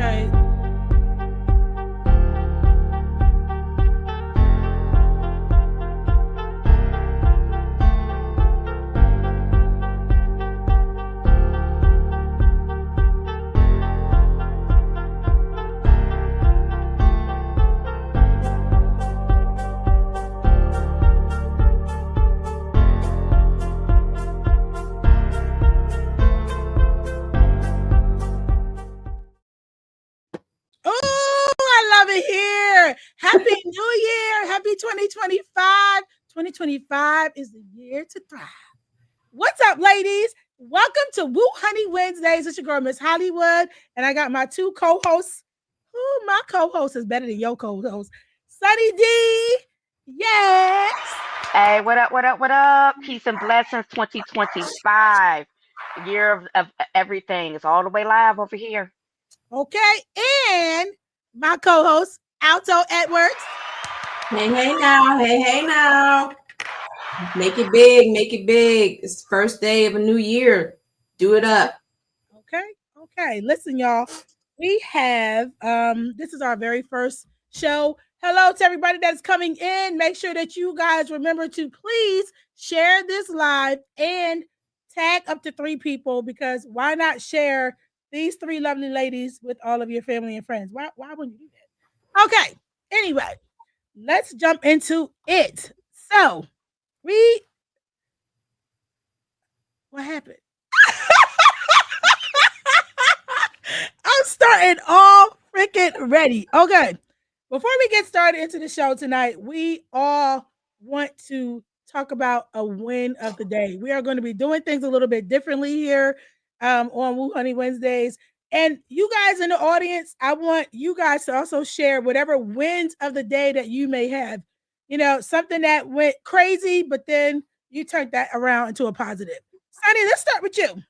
Okay. Here. Happy New Year. Happy 2025. 2025 is the year to thrive. What's up, ladies? Welcome to Wheww Hunnii Wednesdays. It's your girl, Miss Hollywood. And I got my two co-hosts. Ooh, my co-host is better than your co-host. SunniD. Yes. Hey, what up, what up, what up? Peace and blessings 2025. The year of everything is all the way live over here. Okay. And my co-host, Alto Edwards. Hey now. Hey now. Make it big, make it big. It's the first day of a new year. Do it up. Okay. Listen, y'all. We have this is our very first show. Hello to everybody that's coming in. Make sure that you guys remember to please share this live and tag up to 3 people, because why not share these 3 lovely ladies with all of your family and friends? Why wouldn't you do that? Okay. Anyway, let's jump into it. So, what happened? I'm starting all freaking ready. Okay. Before we get started into the show tonight, we all want to talk about a win of the day. We are going to be doing things a little bit differently here on Wheww Hunnii Wednesdays. And you guys in the audience, I want you guys to also share whatever wins of the day that you may have. You know, something that went crazy, but then you turned that around into a positive. Sunny, let's start with you.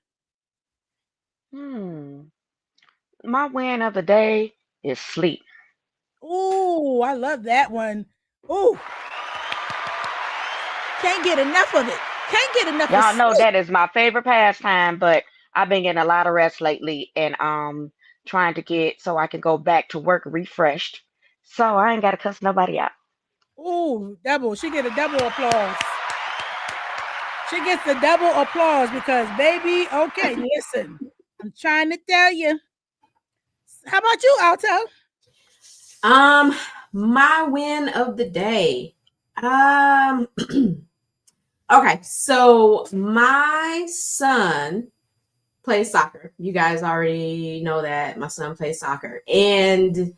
My win of the day is sleep. Ooh, I love that one. Ooh. Can't get enough of it. Can't get enough Y'all of know sleep. that is my favorite pastime, but I've been getting a lot of rest lately and trying to get so I can go back to work refreshed. So I ain't gotta cuss nobody out. Ooh, double. She get a double applause. She gets the double applause because, baby, okay, listen. I'm trying to tell you. How about you, Alto? My win of the day. Okay, so my son plays soccer. You guys already know that my son plays soccer. And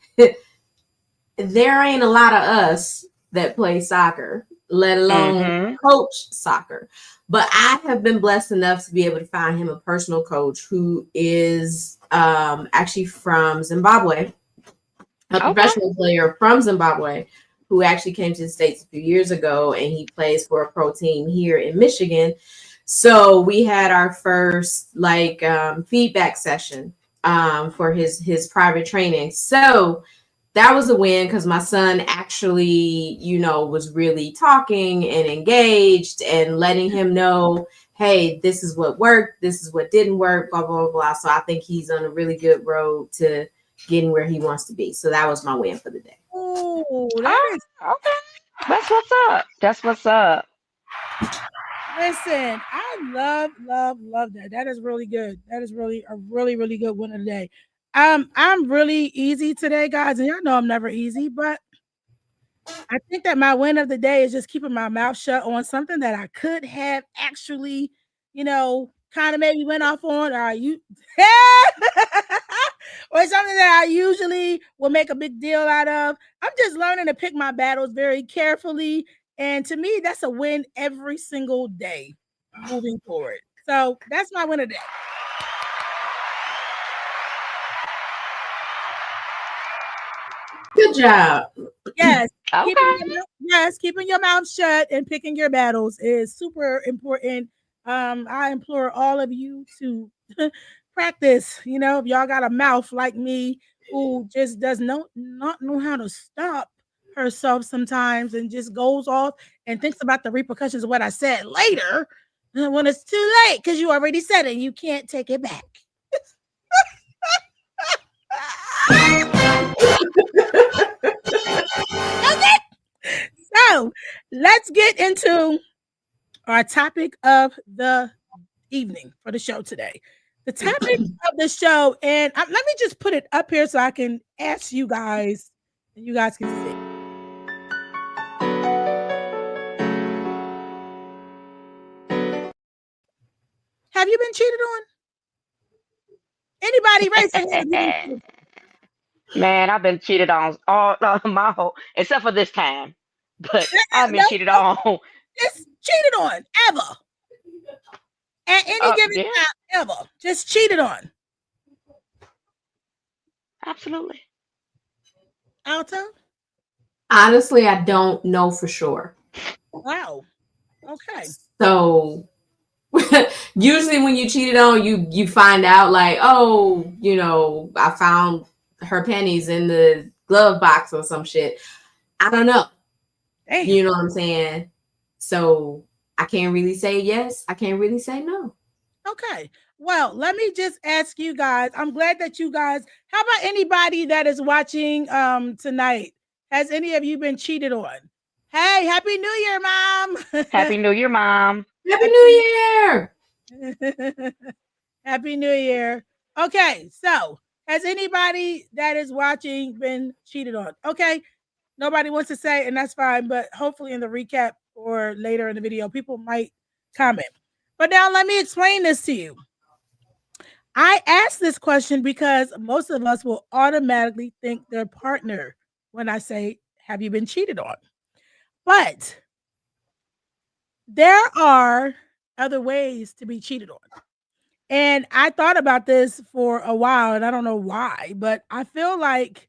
there ain't a lot of us that play soccer, let alone coach soccer. But I have been blessed enough to be able to find him a personal coach who is actually from Zimbabwe, a professional player from Zimbabwe, who actually came to the States a few years ago, and he plays for a pro team here in Michigan. So we had our first feedback session for his private training. So that was a win because my son actually, was really talking and engaged and letting him know, hey, this is what worked, this is what didn't work, blah, blah, blah. So I think he's on a really good road to getting where he wants to be. So that was my win for the day. Oh, that is okay. That's what's up. That's what's up. Listen, I love that. That is really good. That is really a really good one of the day. I'm really easy today, guys, and y'all know I'm never easy, but I think that my win of the day is just keeping my mouth shut on something that I could have actually, kind of maybe went off on, or or something that I usually will make a big deal out of. I'm just learning to pick my battles very carefully. And to me, that's a win every single day moving forward. So that's my win of the day. Good job. Yes. Okay. Keeping your mouth shut and picking your battles is super important. I implore all of you to practice. If y'all got a mouth like me who just does not know how to stop herself sometimes and just goes off and thinks about the repercussions of what I said later when it's too late because you already said it and you can't take it back. let's get into our topic of the evening for the show today. The topic of the show, and let me just put it up here so I can ask you guys, and you guys can see. Have you been cheated on? Anybody raise their hand? Man, I've been cheated on all my whole, except for this time. But I've been cheated on. Just cheated on ever. At any given time, ever. Just cheated on. Absolutely. Alto? Honestly, I don't know for sure. Wow. Okay. So usually when you cheated on, you find out like, oh, you know, I found her pennies in the glove box or some shit. I don't know. Damn. You know what I'm saying? So I can't really say yes. I can't really say no. Okay. Well, let me just ask you guys. I'm glad that you guys, how about anybody that is watching tonight? Has any of you been cheated on? Hey, Happy New Year, Mom. Happy New Year, Mom. Happy New Year. Happy New Year. Okay, so has anybody that is watching been cheated on? Okay, nobody wants to say, and that's fine, but hopefully in the recap or later in the video, people might comment. But now let me explain this to you. I asked this question because most of us will automatically think their partner when I say, have you been cheated on? But there are other ways to be cheated on. And I thought about this for a while, and I don't know why, but I feel like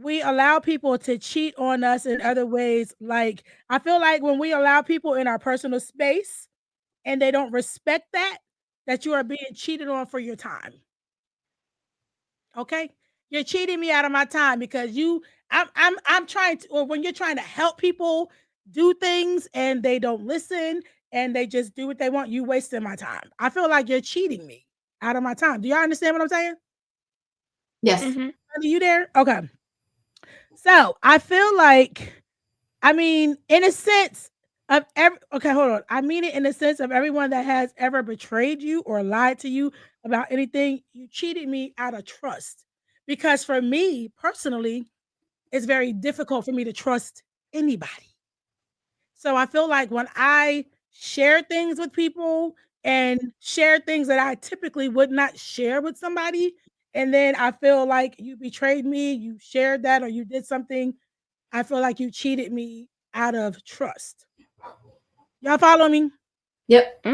we allow people to cheat on us in other ways. Like, I feel like when we allow people in our personal space and they don't respect that you are being cheated on for your time. Okay? You're cheating me out of my time because I'm trying to, or when you're trying to help people do things and they don't listen and they just do what they want, you wasting my time. I feel like you're cheating me out of my time. Do y'all understand what I'm saying? Yes. Are you there? Okay. So I feel like, I mean, in a sense of okay, hold on. I mean it in the sense of everyone that has ever betrayed you or lied to you about anything, you cheated me out of trust. Because for me personally, it's very difficult for me to trust anybody. So I feel like when I share things with people and share things that I typically would not share with somebody, and then I feel like you betrayed me, you shared that, or you did something, I feel like you cheated me out of trust. Y'all follow me? Yep.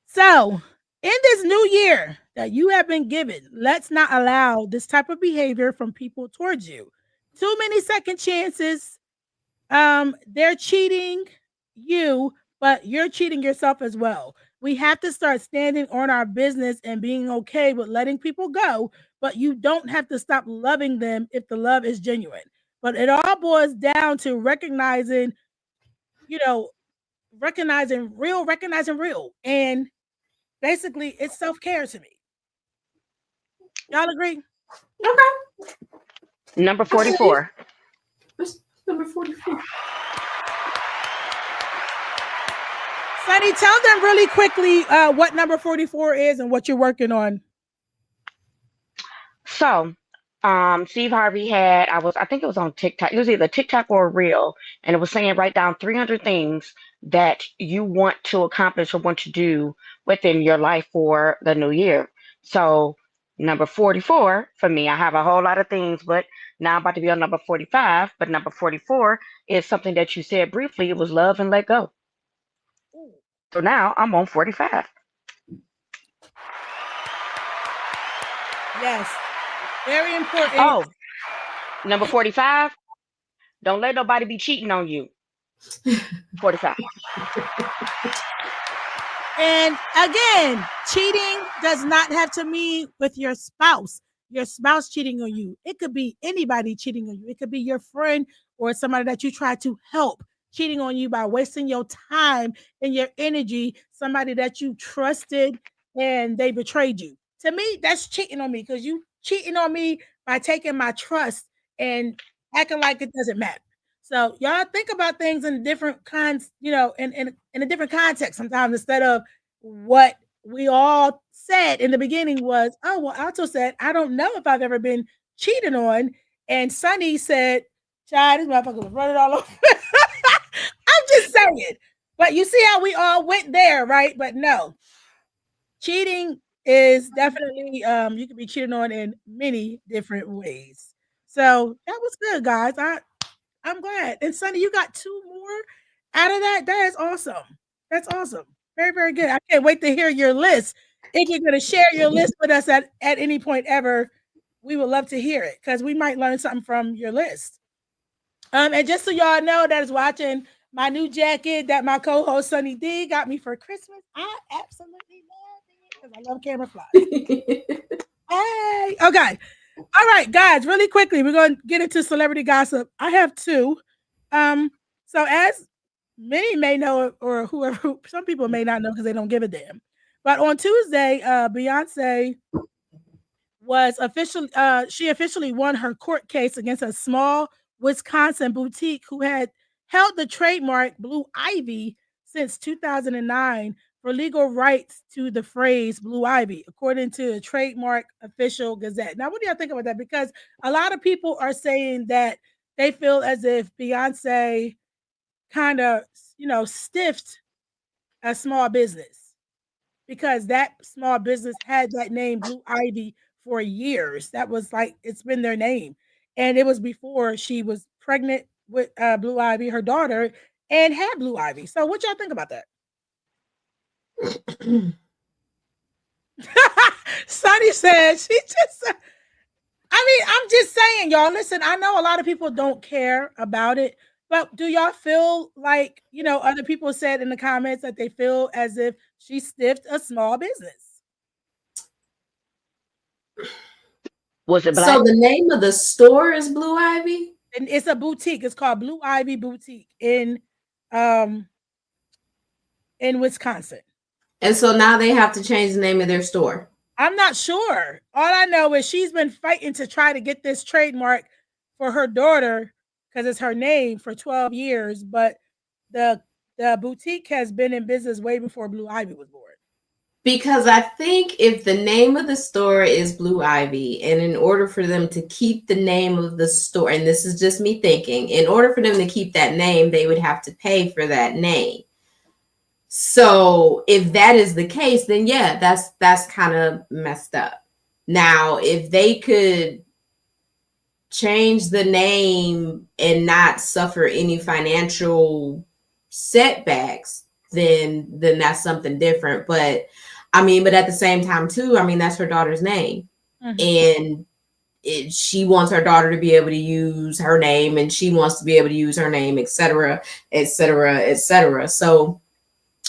So, in this new year that you have been given, let's not allow this type of behavior from people towards you. Too many second chances. They're cheating you, but you're cheating yourself as well. We have to start standing on our business and being okay with letting people go, but you don't have to stop loving them if the love is genuine. But it all boils down to recognizing, you know, recognizing real. And basically, it's self-care to me. Y'all agree? Okay. Number 44. What's number 44? Sunny, tell them really quickly what number 44 is and what you're working on. So, Steve Harvey had, I think it was on TikTok. It was either TikTok or a Reel, and it was saying write down 300 things that you want to accomplish or want to do within your life for the new year. So, number 44 for me, I have a whole lot of things, but now I'm about to be on number 45. But number 44 is something that you said briefly. It was love and let go. So now I'm on 45. Yes. Very important. Oh, number 45. Don't let nobody be cheating on you. 45. And again, cheating does not have to mean with your spouse cheating on you. It could be anybody cheating on you. It could be your friend or somebody that you try to help cheating on you by wasting your time and your energy, somebody that you trusted and they betrayed you. To me, that's cheating on me because you cheating on me by taking my trust and acting like it doesn't matter. So y'all think about things in different kinds, you know, in a different context sometimes, instead of what we all said in the beginning was, oh, well, Alto said, I don't know if I've ever been cheated on. And Sunny said, child, this motherfucker was running all over. I'm just saying. But you see how we all went there, right? But no, cheating is definitely you can be cheated on in many different ways. So that was good, guys. I'm glad. And Sunny, you got 2 more out of that. That is awesome. That's awesome. Very, very good. I can't wait to hear your list. If you're going to share your list with us at any point ever, we would love to hear it because we might learn something from your list. And just so y'all know that is watching, my new jacket that my co-host Sunny D got me for Christmas. I absolutely love it because I love camera flies. Hey, okay. All right, guys, really quickly, we're going to get into celebrity gossip. I have 2. So as many may know, or whoever, some people may not know because they don't give a damn. But on Tuesday, Beyonce was she officially won her court case against a small Wisconsin boutique who had held the trademark Blue Ivy since 2009 for legal rights to the phrase Blue Ivy, according to the Trademark Official Gazette. Now, what do y'all think about that? Because a lot of people are saying that they feel as if Beyonce kind of, stiffed a small business because that small business had that name Blue Ivy for years. That was like, it's been their name. And it was before she was pregnant with Blue Ivy, her daughter, and had Blue Ivy. So what y'all think about that? Sunny said she just, I'm just saying, y'all, listen, I know a lot of people don't care about it, but do y'all feel like, other people said in the comments that they feel as if she stiffed a small business? Was it black? So the name of the store is Blue Ivy? And it's a boutique. It's called Blue Ivy Boutique in Wisconsin. And so now they have to change the name of their store. I'm not sure. All I know is she's been fighting to try to get this trademark for her daughter because it's her name for 12 years, but the boutique has been in business way before Blue Ivy was born. Because I think if the name of the store is Blue Ivy, and in order for them to keep the name of the store, and this is just me thinking, in order for them to keep that name, they would have to pay for that name. So if that is the case, then yeah, that's kind of messed up. Now, if they could change the name and not suffer any financial setbacks, then that's something different. But but at the same time too, that's her daughter's name. Mm-hmm. And she wants her daughter to be able to use her name, and she wants to be able to use her name, etc., etc., etc. So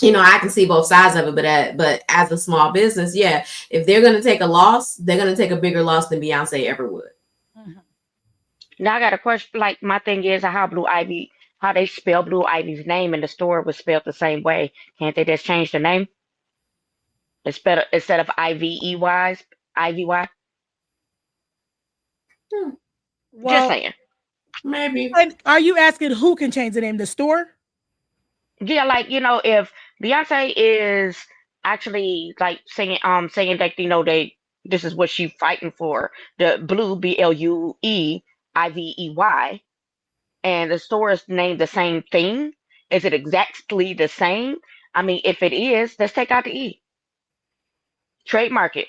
I can see both sides of it, but as a small business, yeah, if they're going to take a loss, they're going to take a bigger loss than Beyonce ever would. Mm-hmm. Now I got a question. Like, my thing is how they spell Blue Ivy's name in the store was spelled the same way. Can't they just change the name? Instead of IVEY, IVY? Well, just saying. Maybe. And are you asking who can change the name? The store? Yeah, like, if Beyonce is actually like saying that, this is what she's fighting for, the Blue BLUEIVEY, and the store is named the same thing. Is it exactly the same? If it is, let's take out the E. Trademark it.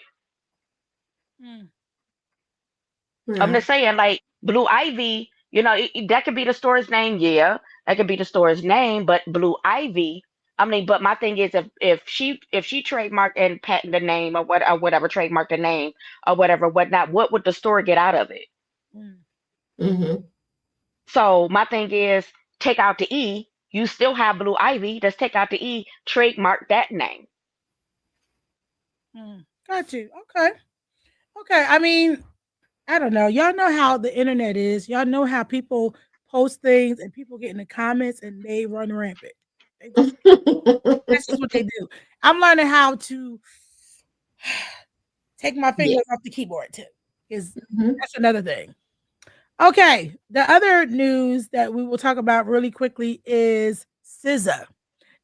I'm just saying, like, Blue Ivy, that could be the store's name. Yeah, that could be the store's name, but Blue Ivy. But my thing is, if she trademarked and patent the name or whatever, trademark the name or whatnot, what would the store get out of it? Mm-hmm. So my thing is, take out the E. You still have Blue Ivy. Let's take out the E. Trademark that name. Got you. Okay. I don't know. Y'all know how the internet is. Y'all know how people post things and people get in the comments and they run rampant. That's just what they do. I'm learning how to take my fingers off the keyboard too. That's another thing. Okay, the other news that we will talk about really quickly is SZA.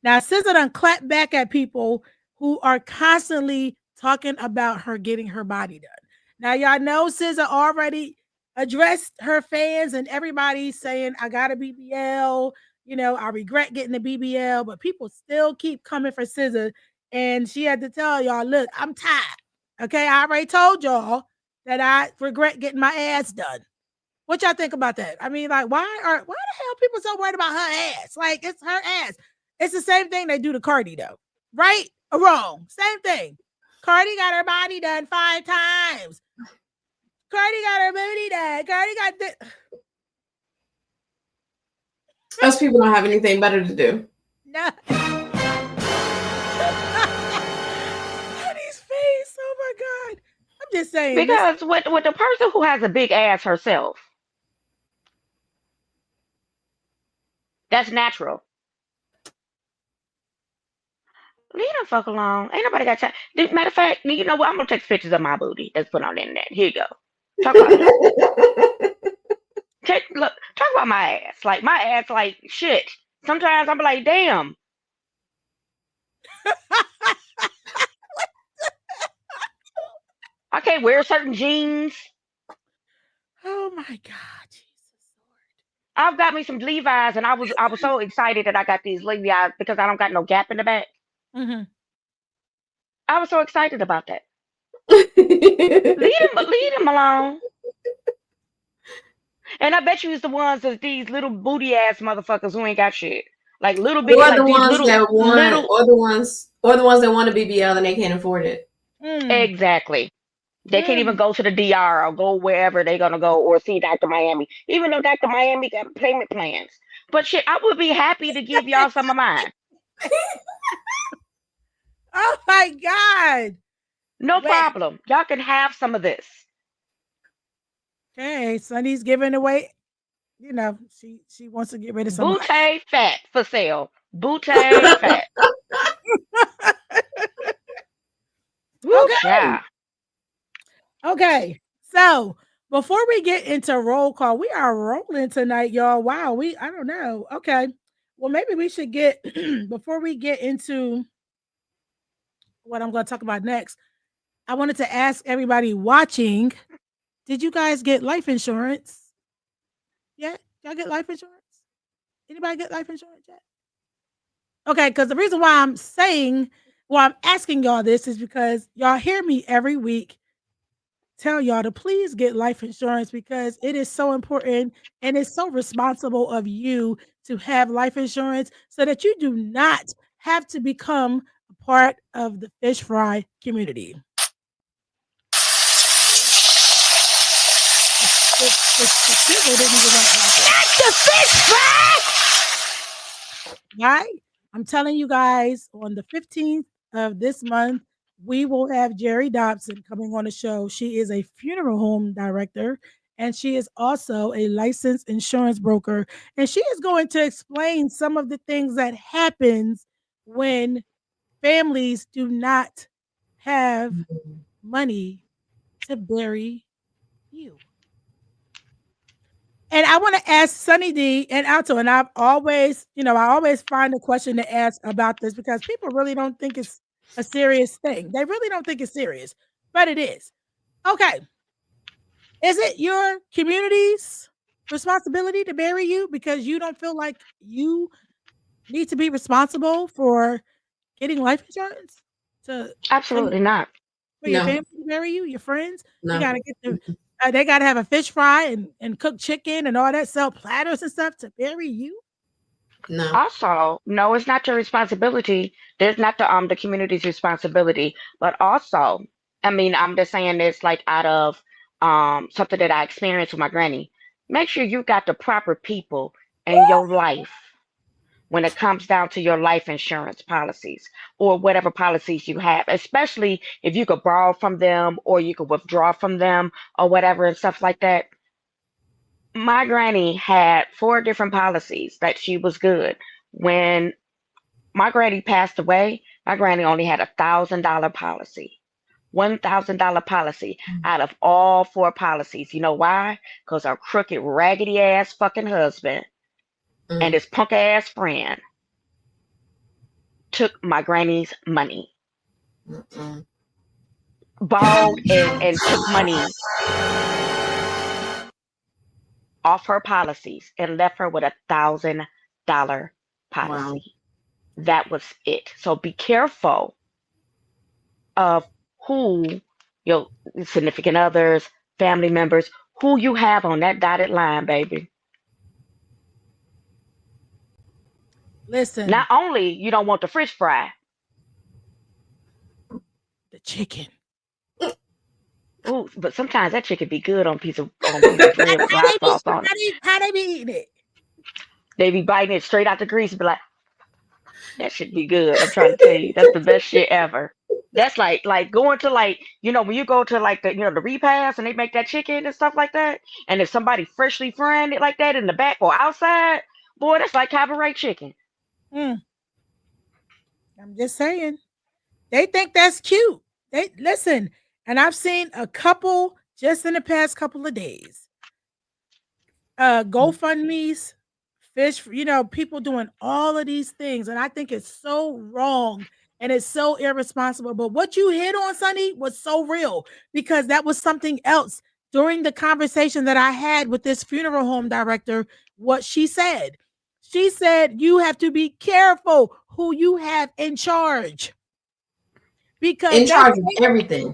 Now, SZA done clap back at people who are constantly talking about her getting her body done. Now, y'all know SZA already addressed her fans and everybody saying, I got a BBL, you know, I regret getting the BBL, but people still keep coming for SZA. And she had to tell y'all, look, I'm tired. Okay, I already told y'all that I regret getting my ass done. What y'all think about that? I mean, like, why the hell people so worried about her ass? Like, it's her ass. It's the same thing they do to Cardi, though. Right or wrong? Same thing. Cardi got her body done 5 times. Cardi got her booty done. Cardi got the. Those people don't have anything better to do. No. Cardi's face. Oh my God. I'm just saying. Because with the person who has a big ass herself, that's natural. Leave them fuck alone. Ain't nobody got time. Matter of fact, you know what? I'm gonna take pictures of my booty that's put on the internet. Here you go. Talk about it. Talk about my ass. Like my ass, like shit. Sometimes I'm like, damn. I can't wear certain jeans. Oh my God, Jesus Lord! I've got me some Levi's, and I was so excited that I got these Levi's because I don't got no gap in the back. Mm-hmm. I was so excited about that. Leave them alone. And I bet you it's the ones that's these little booty ass motherfuckers who ain't got shit. Like little bitty, or like the these ones little that want, little. or the ones that want a BBL and they can't afford it. Exactly. They can't even go to the DR or go wherever they're gonna go or see Dr. Miami, even though Dr. Miami got payment plans. But shit, I would be happy to give y'all some of mine. Oh my God! No problem. Y'all can have some of this. Okay, Sunni's giving away. You know, she wants to get rid of some Bootay fat for sale. Bootay fat. Okay. Okay. So before we get into roll call, we are rolling tonight, y'all. Wow, I don't know. Okay. Well, maybe we should get before we get into what I'm going to talk about next. I wanted to ask everybody watching, did you guys get life insurance? Yeah? Y'all get life insurance? Anybody get life insurance yet? Okay, because the reason why I'm asking y'all this is because y'all hear me every week tell y'all to please get life insurance because it is so important and it's so responsible of you to have life insurance so that you do not have to become a part of the fish fry community. Not the fish fry! Right? I'm telling you guys, on the 15th of this month, we will have Jerry Dobson coming on the show. She is a funeral home director and she is also a licensed insurance broker. And she is going to explain some of the things that happens when families do not have money to bury you. And I want to ask SunniD and Alto, and I always find a question to ask about this because people really don't think it's a serious thing. They really don't think it's serious, but it is. Okay. Is it your community's responsibility to bury you because you don't feel like you need to be responsible for getting life insurance? Absolutely not. For your family to bury you, your friends? No. You gotta get they gotta have a fish fry and cook chicken and all that, sell platters and stuff to bury you? No. Also, no, it's not your responsibility. There's not the community's responsibility, but also, I mean, I'm just saying this like out of something that I experienced with my granny. Make sure you got the proper people in your life when it comes down to your life insurance policies or whatever policies you have, especially if you could borrow from them or you could withdraw from them or whatever and stuff like that. My granny had 4 different policies that she was good. When my granny passed away, my granny only had $1,000 policy. $1,000 policy out of all 4 policies. You know why? Because her crooked, raggedy ass fucking husband and his punk ass friend took my granny's money, borrowed and took money off her policies and left her with $1,000 policy. Wow. That was it. So be careful of who your significant others, family members, who you have on that dotted line, baby. Listen, Not only you don't want the fish fry, the chicken. ooh, but sometimes that chicken be good on a piece of bread with hot sauce on it. How they be eating it? They be biting it straight out the grease and be like, that should be good. I'm trying to tell you, that's the best shit ever. That's like going to when you go to the repast and they make that chicken and stuff like that, and if somebody freshly frying it like that in the back or outside, boy, that's like cabaret chicken. I'm just saying. They think that's cute. They listen, and I've seen a couple just in the past couple of days. GoFundMe's, fish, people doing all of these things, and I think it's so wrong and it's so irresponsible. But what you hit on, Sunny, was so real, because that was something else during the conversation that I had with this funeral home director. What she said you have to be careful who you have in charge, because in charge of everything.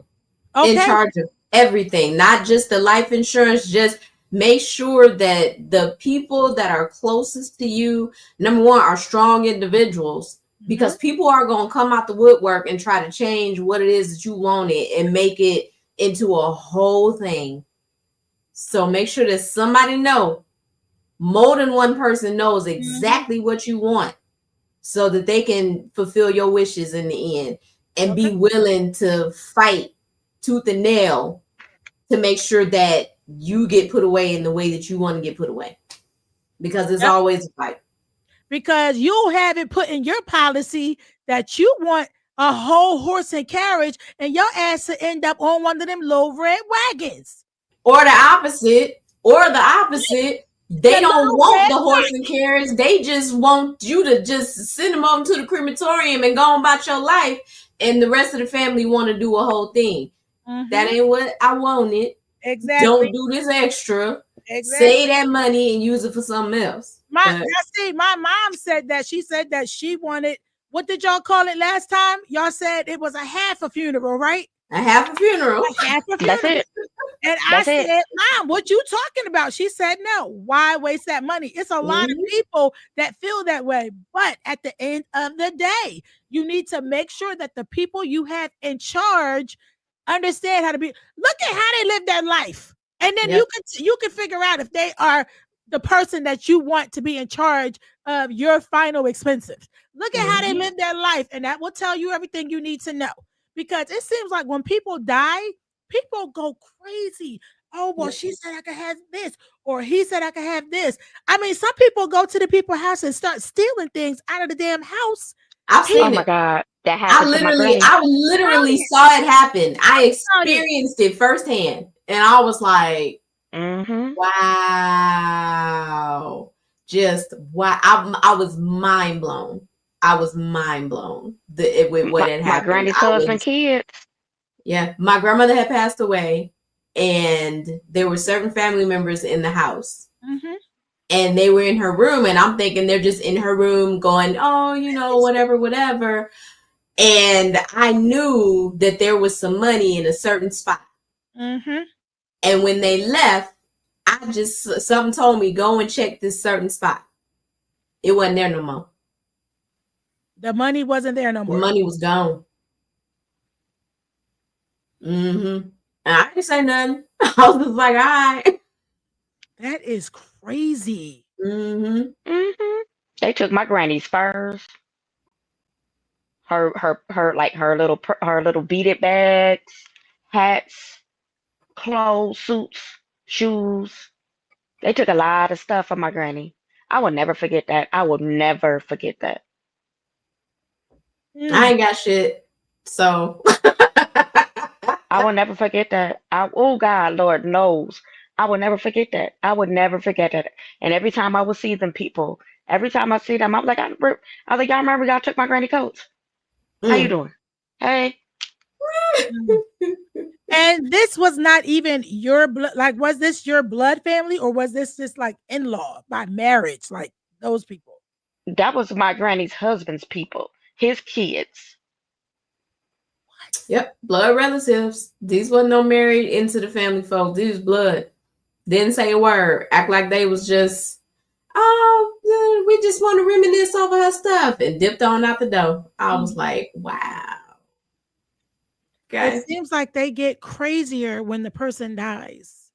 Okay. In charge of everything, not just the life insurance. Just make sure that the people that are closest to you, number one, are strong individuals, because people are going to come out the woodwork and try to change what it is that you wanted and make it into a whole thing. So make sure that somebody know, more than one person knows exactly what you want, so that they can fulfill your wishes in the end, and be willing to fight tooth and nail to make sure that you get put away in the way that you want to get put away, because it's always a fight. Because you'll have it put in your policy that you want a whole horse and carriage, and your ass to end up on one of them low red wagons. Or the opposite. They don't want the horse and carriage. They just want you to just send them over to the crematorium and go on about your life. And the rest of the family want to do a whole thing. That ain't what I wanted. Exactly. Don't do this extra. Exactly. Save that money and use it for something else. My mom said that. She said that she wanted, what did y'all call it last time? Y'all said it was a half a funeral, right? A half a funeral. That's it. And I said, Mom, what you talking about? She said, no. Why waste that money? It's a lot of people that feel that way. But at the end of the day, you need to make sure that the people you have in charge understand how to be. Look at how they live their life. And then you can figure out if they are the person that you want to be in charge of your final expenses. Look at how they live their life. And that will tell you everything you need to know. Because it seems like when people die, people go crazy. Oh, well, she said I could have this, or he said I could have this. I mean, some people go to the people's house and start stealing things out of the damn house. I've seen it. Oh my God, that happened. I literally saw it happen. I experienced it firsthand, and I was like, wow, just wow. I was mind blown. With what had happened. My granny's husband, kids. Yeah, my grandmother had passed away, and there were certain family members in the house, and they were in her room, and I'm thinking they're just in her room going, oh, whatever. And I knew that there was some money in a certain spot. And when they left, something told me, go and check this certain spot. It wasn't there no more. The money wasn't there no more. The money was gone. And I didn't say nothing. I was just like, all right. That is crazy. They took my granny's furs, her little beaded bags, hats, clothes, suits, shoes. They took a lot of stuff from my granny. I will never forget that. I ain't got shit. So I will never forget that. Oh God, Lord knows. I will never forget that. I would never forget that. And every time I would see them people, every time I see them, I'm like, I was like, y'all remember y'all took my granny coats? How you Mm. doing? Hey. And this was not even your blood. Like, was this your blood family, or was this just like in-law by marriage? Like those people. That was my granny's husband's people, his kids. Yep, blood relatives. These wasn't no married into the family folks. These was blood. Didn't say a word. Act like they was just, oh, we just want to reminisce over her stuff, and dipped on out the door. I was like, wow. It Okay. seems like they get crazier when the person dies.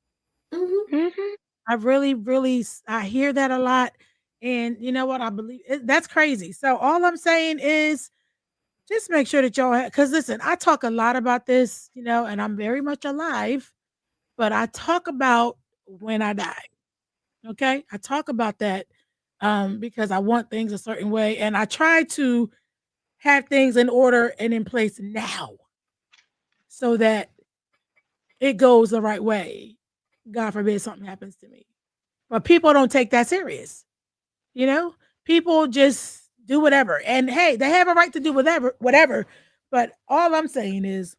Mm-hmm. I really, I hear that a lot. And you know what? I believe that's crazy. So all I'm saying is just make sure that y'all have, because listen, I talk a lot about this, and I'm very much alive, but I talk about when I die. Okay. I talk about that because I want things a certain way. And I try to have things in order and in place now so that it goes the right way. God forbid something happens to me. But people don't take that serious. People just do whatever. And hey, they have a right to do whatever. But all I'm saying is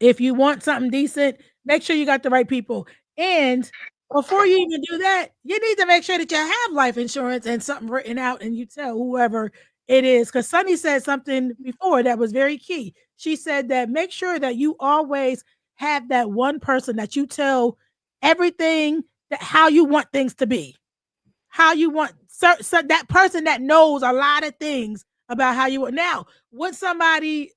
if you want something decent, make sure you got the right people. And before you even do that, you need to make sure that you have life insurance and something written out and you tell whoever it is. Because Sunny said something before that was very key. She said that make sure that you always have that one person that you tell everything that how you want things to be. How you want so that person that knows a lot of things about how you want. Now, would somebody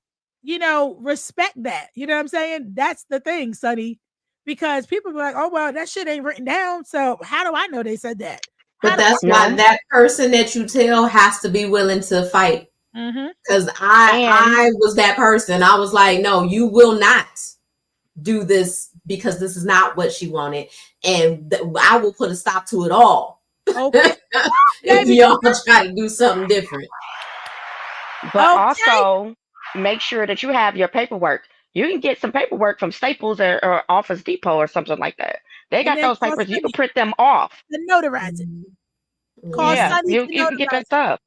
respect that? You know what I'm saying? That's the thing, Sunny, because people be like, oh, well, that shit ain't written down. So how do I know they said that? But that's why that person that you tell has to be willing to fight. Because I was that person. I was like, no, you will not do this because this is not what she wanted. And I will put a stop to it all. Okay. If y'all try to do something different. But also make sure that you have your paperwork. You can get some paperwork from Staples or Office Depot or something like that. They got those papers. You can print them off. And notarize it. Yeah, you can get that stuff.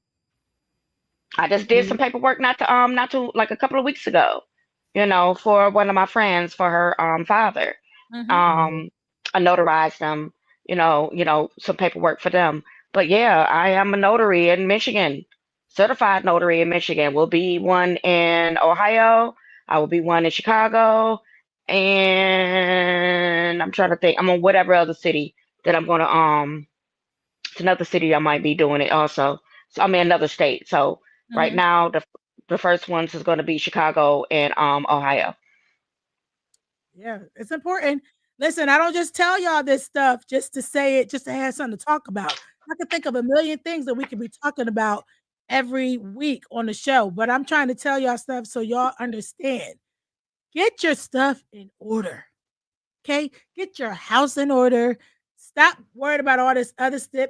I just did some paperwork not too like a couple of weeks ago, for one of my friends for her father. I notarized them, some paperwork for them. But yeah, I am a notary in Michigan, certified notary in Michigan. Will be one in Ohio. I will be one in Chicago, and I'm trying to think. I'm on whatever other city that I'm gonna it's another city I might be doing it also. So I'm in another state. So right now the first ones is going to be Chicago and Ohio. Yeah, it's important. Listen, I don't just tell y'all this stuff just to say it, just to have something to talk about. I can think of a million things that we could be talking about every week on the show, but I'm trying to tell y'all stuff so y'all understand. Get your stuff in order. Okay? Get your house in order. Stop worried about all this other stuff.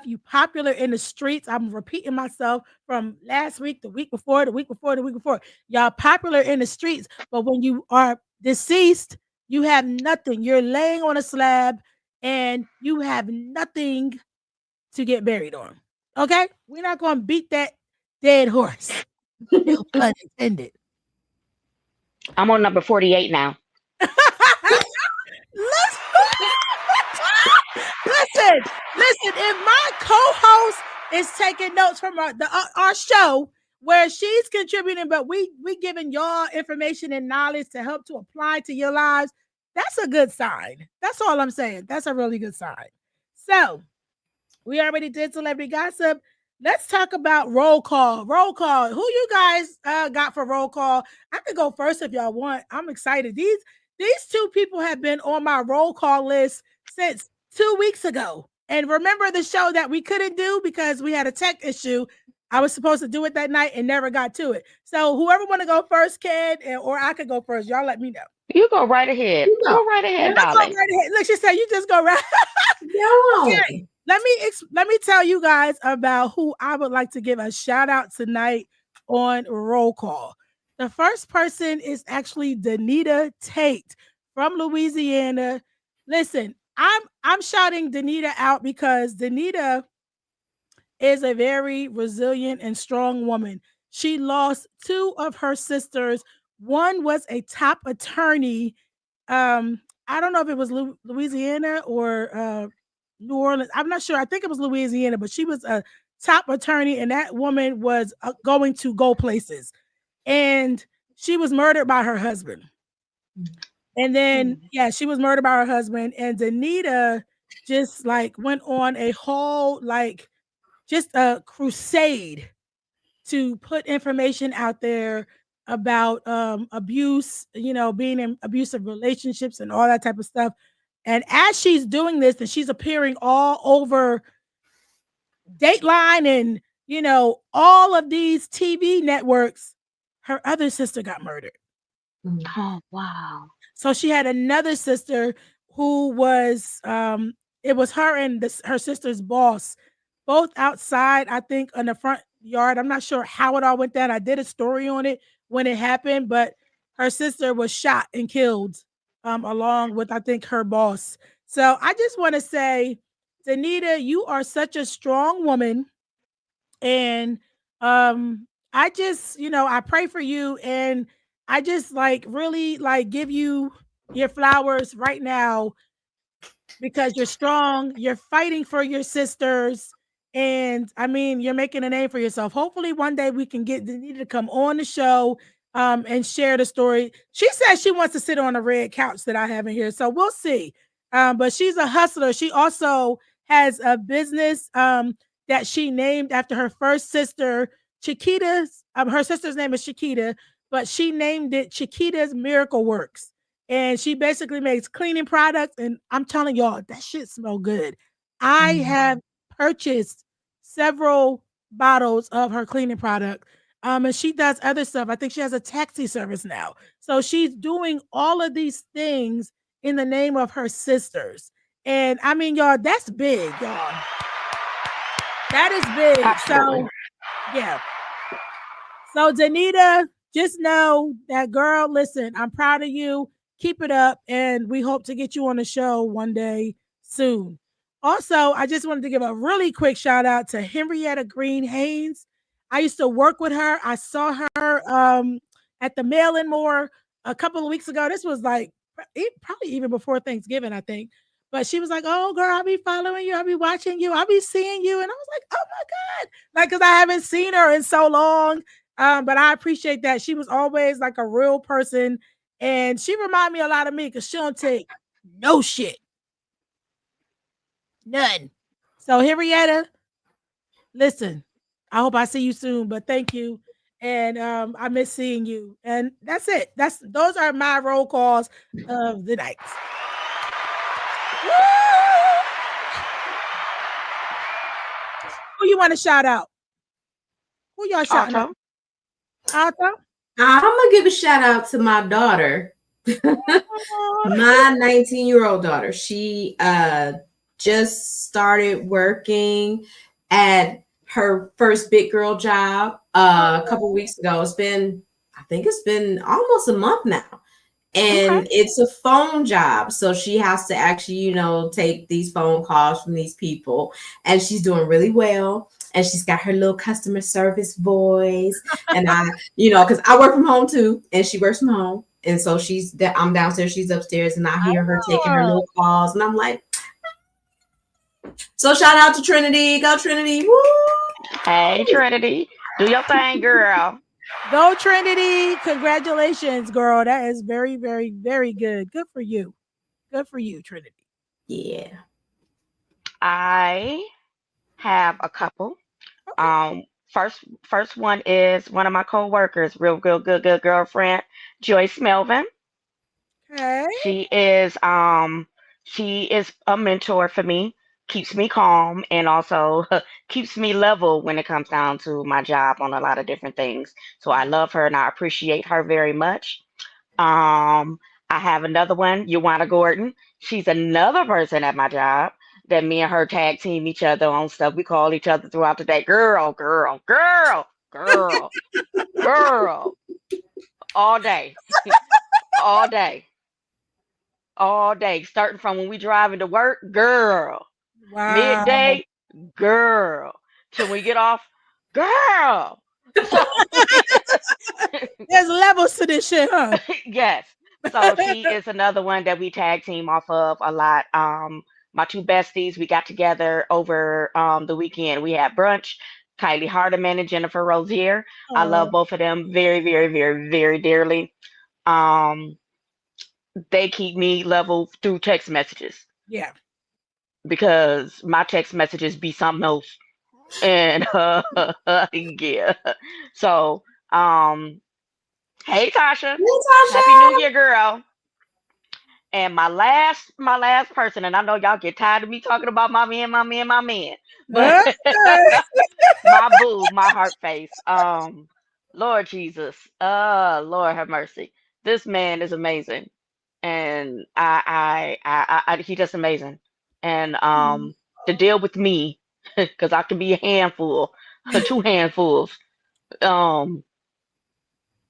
You popular in the streets. I'm repeating myself from last week, the week before, the week before, the week before. Y'all popular in the streets, but when you are deceased, you have nothing. You're laying on a slab and you have nothing to get buried on. Okay? We're not going to beat that dead horse. No pun intended. I'm on number 48 now. Listen, if my co-host is taking notes from our show where she's contributing, but we giving y'all information and knowledge to help to apply to your lives, that's a good sign. That's all I'm saying. That's a really good sign. So we already did celebrity gossip. Let's talk about roll call. Roll call. Who you guys got for roll call? I could go first if y'all want. I'm excited. These two people have been on my roll call list since 2 weeks ago. And remember the show that we couldn't do because we had a tech issue. I was supposed to do it that night and never got to it. So whoever want to go first can, or I could go first. Y'all let me know. You go right ahead. Go right ahead, darling. Go right ahead. Look, she said you just go right. Okay. Let me tell you guys about who I would like to give a shout out tonight on roll call. The first person is actually Danita Tate from Louisiana. Listen, I'm shouting Danita out because Danita is a very resilient and strong woman. She lost two of her sisters. One was a top attorney. I don't know if it was Louisiana or New Orleans. I'm not sure. I think it was Louisiana, but she was a top attorney, and that woman was going to go places. And she was murdered by her husband. And then, yeah, she was murdered by her husband. And Danita just like went on a whole just a crusade to put information out there about abuse, being in abusive relationships and all that type of stuff. And as she's doing this, and she's appearing all over Dateline and all of these TV networks, her other sister got murdered. Oh, wow. So she had another sister who was it was her and her sister's boss, both outside, I think, on the front yard. I'm not sure how it all went down. I did a story on it when it happened, but her sister was shot and killed along with, I think, her boss. So I just want to say, Danita, you are such a strong woman. And I just, I pray for you, and I just really give you your flowers right now because you're strong, you're fighting for your sisters, and I mean, you're making a name for yourself. Hopefully one day we can get Danita to come on the show and share the story. She says she wants to sit on a red couch that I have in here, so we'll see. But she's a hustler. She also has a business that she named after her first sister, Chiquita's. Her sister's name is Chiquita, but she named it Chiquita's Miracle Works. And she basically makes cleaning products. And I'm telling y'all, that shit smell good. I have purchased several bottles of her cleaning product. And she does other stuff. I think she has a taxi service now. So she's doing all of these things in the name of her sisters. And I mean, y'all, that's big, y'all. That is big. Absolutely. So, yeah. So, Danita, just know that, girl, listen, I'm proud of you. Keep it up. And we hope to get you on the show one day soon. Also, I just wanted to give a really quick shout out to Henrietta Green Haynes. I used to work with her. I saw her at the Mail-In More a couple of weeks ago. This was probably even before Thanksgiving, I think. But she was like, "Oh, girl, I'll be following you. I'll be watching you. I'll be seeing you." And I was like, "Oh my God." Because I haven't seen her in so long. But I appreciate that. She was always like a real person. And she reminded me a lot of me because she don't take no shit. None. So, Henrietta, listen, I hope I see you soon, but thank you. And I miss seeing you. And that's it. Those are my roll calls of the night. Woo! Who you want to shout out? Who y'all shouting out? Alto? I'm gonna give a shout out to my daughter, my 19-year-old daughter. She just started working at her first big girl job a couple of weeks ago. I think it's been almost a month now. And it's a phone job. So she has to actually, take these phone calls from these people. And she's doing really well. And she's got her little customer service voice. And because I work from home too. And she works from home. And so I'm downstairs, she's upstairs. And I hear her taking her little calls. And I'm like, so shout out to Trinity. Go Trinity. Woo! Hey, Trinity. Do your thing, girl. Go Trinity. Congratulations, girl. That is very, very, very good. Good for you. Good for you, Trinity. Yeah. I have a couple. First one is one of my co-workers, real good girlfriend, Joyce Melvin. Okay. She is a mentor for me, keeps me calm, and also keeps me level when it comes down to my job on a lot of different things. So I love her and I appreciate her very much. I have another one, Joanna Gordon. She's another person at my job that me and her tag team each other on stuff. We call each other throughout the day. Girl, girl, girl, girl, girl. all day, all day, all day. Starting from when we driving to work, girl. Wow. Midday, girl. Till we get off, girl. So There's levels to this shit, huh? yes. So she is another one that we tag team off of a lot. My two besties, we got together over the weekend. We had brunch. Kylie Hardiman and Jennifer Rozier. I love Oh, both of them very, very, very, very dearly. Um, they keep me level through text messages yeah. because my text messages be something else. And yeah. So, hey Tasha, Hey, Happy New Tasha. Year, girl. And my last person, and I know y'all get tired of me talking about my man, my man, my man, but Okay. my boo, my heart face. Lord Jesus, Lord have mercy. This man is amazing, and he's just amazing. And to deal with me, because I can be a handful, two handfuls. Um,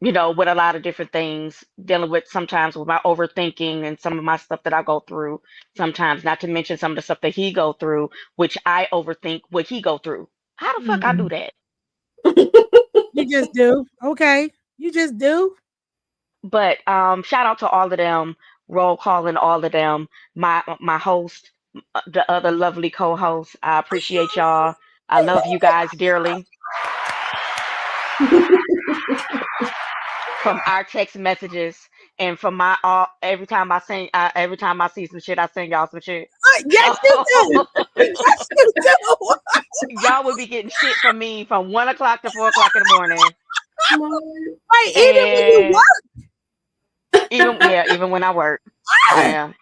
with a lot of different things, dealing with sometimes with my overthinking and some of my stuff that I go through sometimes, not to mention some of the stuff that he go through, which I overthink what he go through. How the fuck I do Mhm. that? You just do. Okay. You just do. But shout out to all of them, roll calling all of them, my host, the other lovely co-hosts. I appreciate y'all. I love you guys dearly. From our text messages and from my every time I see some shit, I send y'all some shit. Yes, you do. Yes, you do. Y'all would be getting shit from me from 1 o'clock to 4 o'clock in the morning. Right. Even when you And even when I work. work. Yeah.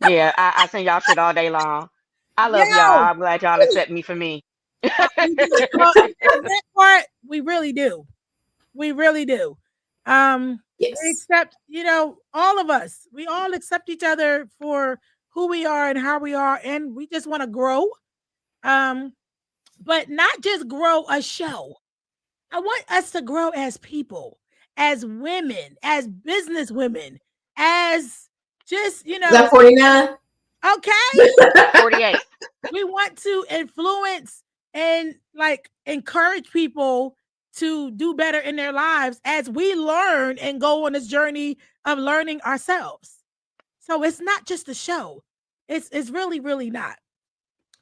Yeah. I send y'all shit all day long. I love y'all. Yo. I'm glad y'all accept me for me. We do. Well, that part, we really do. We really do. We Yes. accept, all of us. We all accept each other for who we are and how we are, and we just want to grow. Um, but not just grow a show. I want us to grow as people, as women, as business women, as just, Is that 49? okay. 48. We want to influence and like encourage people to do better in their lives as we learn and go on this journey of learning ourselves. So it's not just a show. It's really, really not.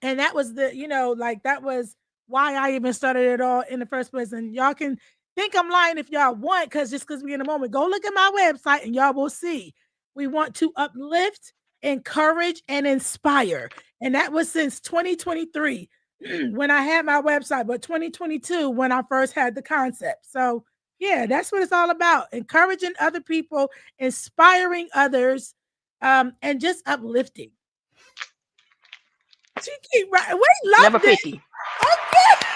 And that was that was why I even started it all in the first place. And y'all can think I'm lying if y'all want, because we in a moment. Go look at my website and y'all will see. We want to uplift, encourage, and inspire. And that was since 2023 when I had my website, but 2022 when I first had the concept. So yeah, that's what it's all about. Encouraging other people, inspiring others, and just uplifting. She keep right. We Number loved it. 50. Okay.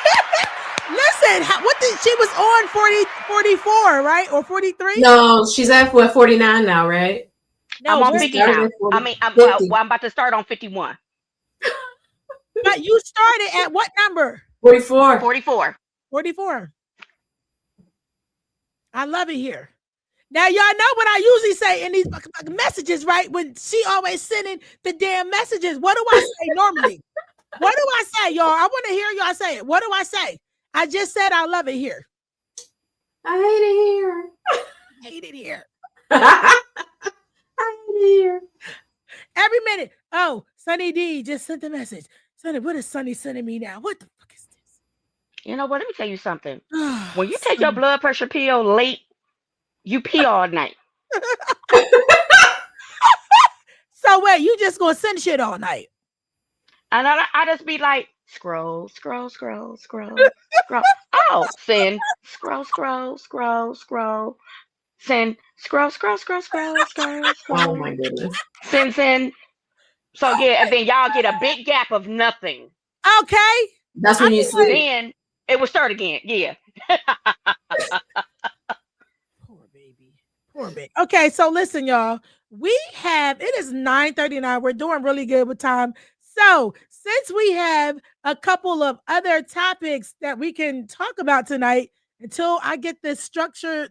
Listen, what did she was on 44, right? Or 43? No, she's at 49 now, right? No, I'm on She we're 50 started now. at I 40, mean, 50. I'm about to start on 51. but you started at what number? 44. 44. 44. I love it here. Now y'all know what I usually say in these messages, right? When she always sending the damn messages. What do I say normally? What do I say, y'all? I want to hear y'all say it. What do I say? I just said I love it here. I hate it here. I hate it here. I hate it here. Every minute. Oh, Sunny D just sent the message. Sunny, what is Sunny sending me now? What the fuck is You know what? Let me tell you something. When you this? take your Sunny. blood pressure pill late, you pee all night. So wait, you just gonna send shit all night? And I just be like, scroll, scroll, scroll, scroll, scroll. Oh, send, scroll, scroll, scroll, scroll, send, scroll, scroll, scroll, scroll, scroll, Oh scroll, my goodness. send. So yeah, and then y'all get a big gap of nothing. Okay. That's I when you be like, sleep. Then it will start again. Yeah. poor baby. Poor baby. Okay, so listen, y'all. It is 9:39. We're doing really good with time. So since we have a couple of other topics that we can talk about tonight until I get this structured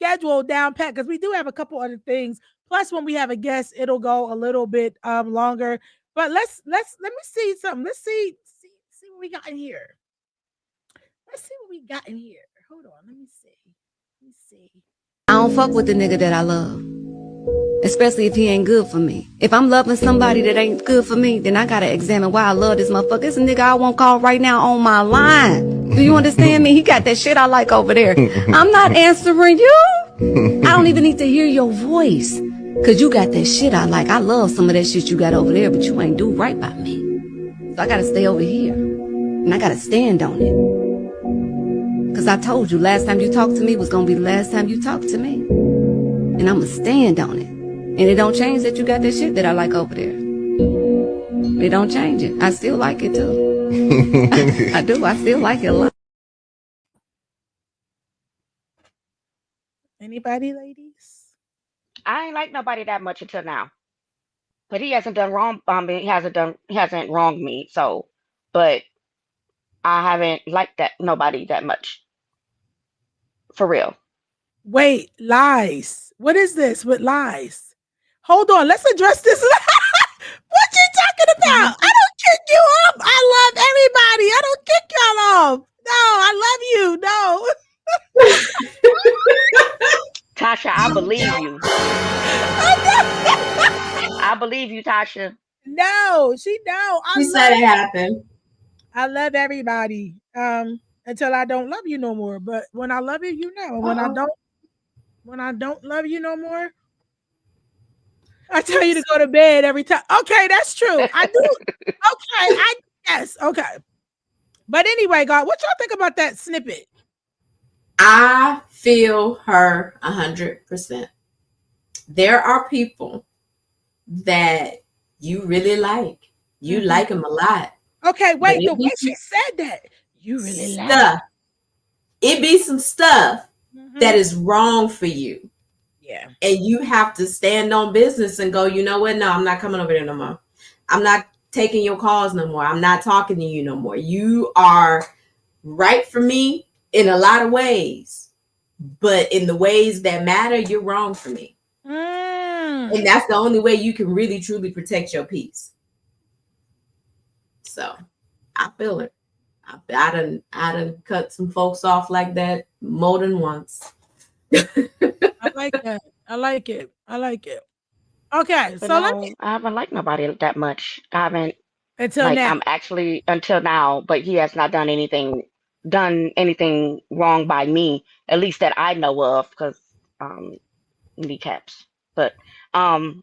schedule down pat because we do have a couple other things. Plus, when we have a guest, it'll go a little bit longer. But let me see something. Let's see what we got in here. Let's see what we got in here. Hold on, let me see. I don't fuck with the nigga that I love, especially if he ain't good for me. If I'm loving somebody that ain't good for me, then I gotta examine why I love this motherfucker. It's a nigga I won't call right now on my line. Do you understand me? He got that shit I like over there. I'm not answering you. I don't even need to hear your voice, cause you got that shit I like. I love some of that shit you got over there, but you ain't do right by me. So I gotta stay over here, and I gotta stand on it. Cause I told you last time you talked to me was gonna be the last time you talked to me. And I'ma stand on it. And it don't change that you got that shit that I like over there. It don't change it. I still like it too. I do. I still like it a lot. Anybody, ladies? I ain't like nobody that much until now. But he hasn't done wrong. He hasn't wronged me. So, but I haven't liked nobody that much. For real. Wait, lies. What is this with lies? Hold on, let's address this. What you talking about? I don't kick you off. I love everybody. I don't kick y'all off. No, I love you. No. Tasha, I believe you. I believe you, Tasha. No, she said it happened. I love everybody. Until I don't love you no more. But when I love you, you know. And when I don't love you no more, I tell you to go to bed every time. Okay, that's true. I do. Okay, yes. Okay. But anyway, God, what y'all think about that snippet? I feel her 100%. There are people that you really like. You like them a lot. Okay, wait. The way she said that, you really like it be some stuff that is wrong for you. Yeah. And you have to stand on business and go, you know what? No, I'm not coming over there no more. I'm not taking your calls no more. I'm not talking to you no more. You are right for me in a lot of ways, but in the ways that matter, you're wrong for me. And that's the only way you can really truly protect your peace. So I feel it. I done cut some folks off like that more than once. I like that. I like it. Okay, But so no, I haven't liked nobody that much. I haven't until now. I'm actually until now, but he has not done anything wrong by me, at least that I know of, because kneecaps. But I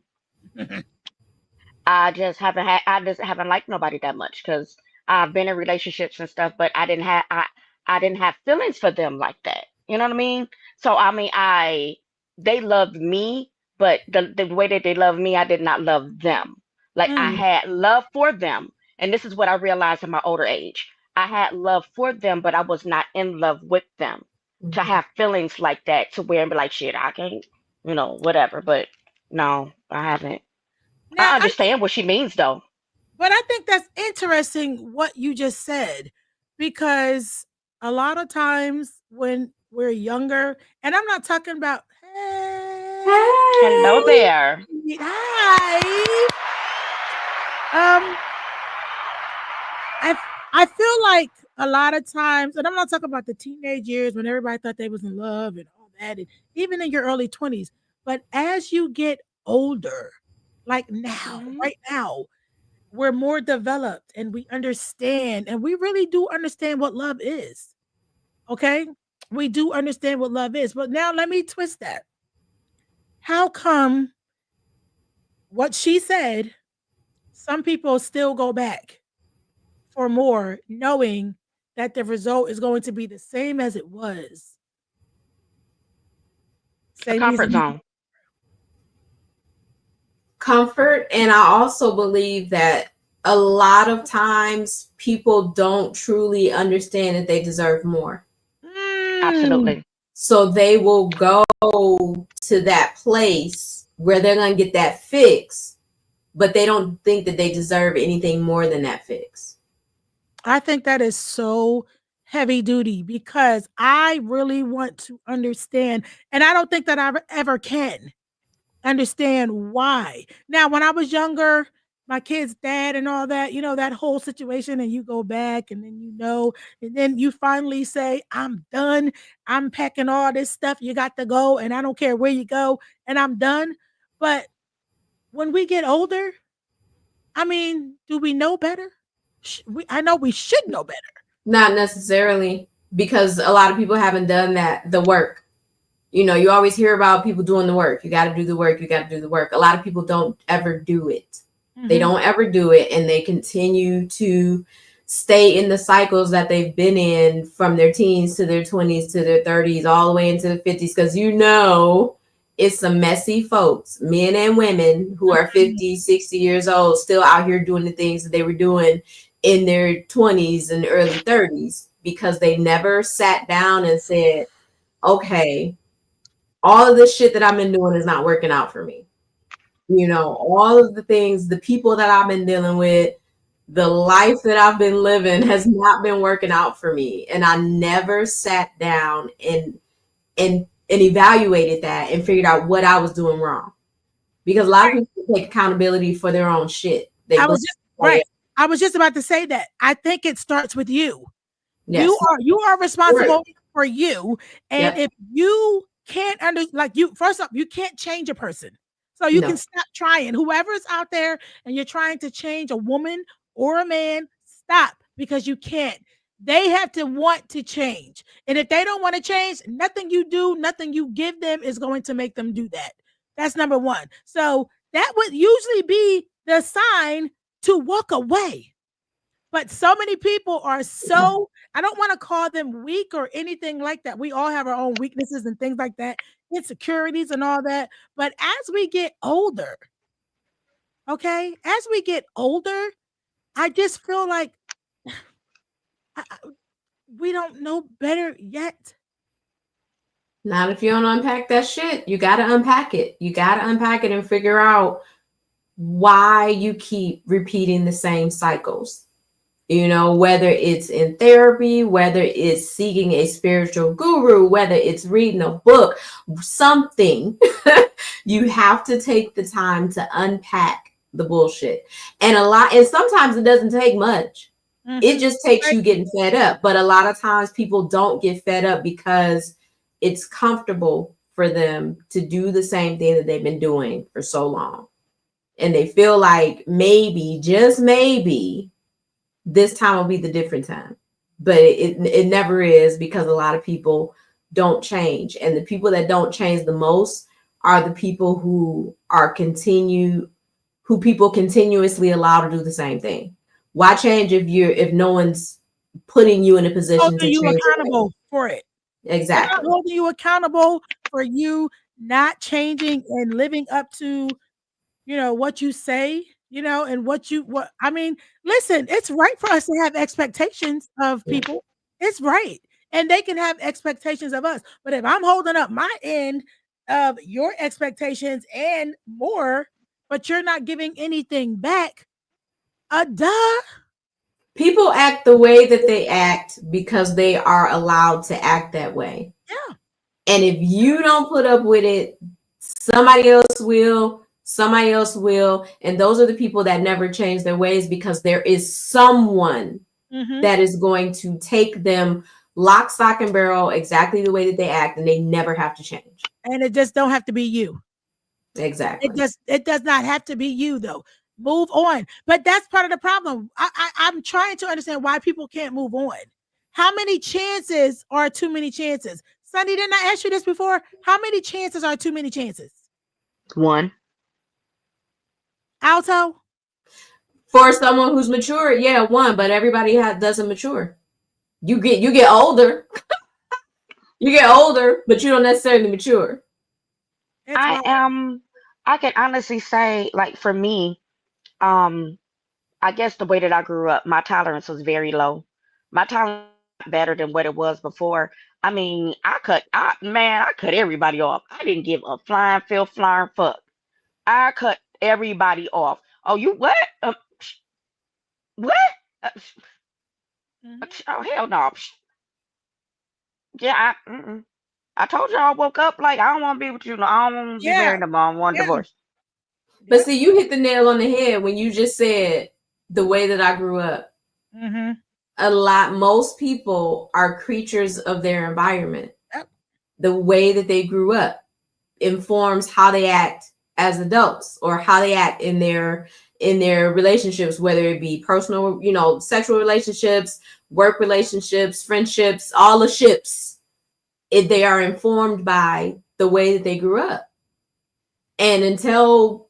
just haven't liked nobody that much because I've been in relationships and stuff, but I didn't have feelings for them like that. You know what I mean? So I mean, they loved me, but the way that they loved me, I did not love them. Like I had love for them, and this is what I realized in my older age. I had love for them, but I was not in love with them. To have feelings like that, to where and be like, shit, I can't, whatever. But no, I haven't. Now, I understand what she means, though. But I think that's interesting what you just said, because a lot of times when we're younger, and I'm not talking about, hey, hello there. Hi. I feel like a lot of times, and I'm not talking about the teenage years when everybody thought they was in love and all that, and even in your early 20s, but as you get older, like now, right now, we're more developed and we understand, and we really do understand what love is. Okay? We do understand what love is. But now let me twist that. How come what she said, some people still go back for more, knowing that the result is going to be the same as it was? A comfort zone. Comfort. And I also believe that a lot of times people don't truly understand that they deserve more. Absolutely. So they will go to that place where they're going to get that fix, but they don't think that they deserve anything more than that fix. I think that is so heavy duty because I really want to understand, and I don't think that I ever can understand why. Now, when I was younger, my kid's dad and all that, that whole situation, and you go back and then and then you finally say, I'm done. I'm packing all this stuff. You got to go, and I don't care where you go, and I'm done. But when we get older, I mean, do we know better? I know we should know better. Not necessarily, because a lot of people haven't done the work. You always hear about people doing the work. You got to do the work. You got to do the work. A lot of people don't ever do it. They don't ever do it, and they continue to stay in the cycles that they've been in from their teens to their 20s to their 30s, all the way into the 50s, because it's some messy folks, men and women, who are 50, 60 years old, still out here doing the things that they were doing in their 20s and early 30s, because they never sat down and said, okay, all of this shit that I've been doing is not working out for me. All of the things, the people that I've been dealing with, the life that I've been living has not been working out for me. And I never sat down and evaluated that and figured out what I was doing wrong. Because a lot of people take accountability for their own shit. I was just about to say that. I think it starts with you. Yes. You are responsible for you. And if you can't first up, you can't change a person. So you can stop trying. Whoever's out there and you're trying to change a woman or a man, stop, because you can't. They have to want to change. And if they don't want to change, nothing you do, nothing you give them is going to make them do that. That's number one. So that would usually be the sign to walk away. But so many people are I don't want to call them weak or anything like that. We all have our own weaknesses and things like that, insecurities and all that. But as we get older, I just feel like we don't know better yet. Not if you don't unpack that shit. You got to unpack it. You got to unpack it and figure out why you keep repeating the same cycles. Whether it's in therapy, whether it's seeking a spiritual guru, whether it's reading a book, something, you have to take the time to unpack the bullshit. And sometimes it doesn't take much. It just takes you getting fed up. But a lot of times people don't get fed up because it's comfortable for them to do the same thing that they've been doing for so long. And they feel like maybe, just maybe, this time will be the different time. But it never is, because a lot of people don't change. And the people that don't change the most are the people who people continuously allow to do the same thing. Why change if no one's putting you in a position to you change? Accountable for it. Exactly. They're not holding you accountable for you not changing and living up to, what you say, and listen, it's right for us to have expectations of people. It's right. And they can have expectations of us. But if I'm holding up my end of your expectations and more, but you're not giving anything back, duh. People act the way that they act because they are allowed to act that way. Yeah. And if you don't put up with it, somebody else will. And those are the people that never change their ways, because there is someone that is going to take them lock, stock, and barrel exactly the way that they act, and they never have to change. And it just don't have to be you. Exactly. It does not have to be you, though. Move on. But that's part of the problem. I'm trying to understand why people can't move on. How many chances are too many chances? Sunny, didn't I ask you this before? How many chances are too many chances? One. Alto? For someone who's mature, yeah, one. But everybody doesn't mature. You get older. You get older, but you don't necessarily mature. I can honestly say, like, for me, I guess the way that I grew up, my tolerance was very low. My tolerance was better than what it was before. I mean, I cut everybody off. I didn't give a flying fuck. I cut everybody off. Oh, you what? What? Oh, hell no. Yeah, I told you I woke up like I don't want to be with you. No, I don't want to be Yeah. married no more. I want Yeah. divorce. But see, you hit the nail on the head when you just said the way that I grew up. Most people are creatures of their environment. Yep. The way that they grew up informs how they act as adults or how they act in their relationships, whether it be personal, sexual relationships, work relationships, friendships, all the ships. They are informed by the way that they grew up. And until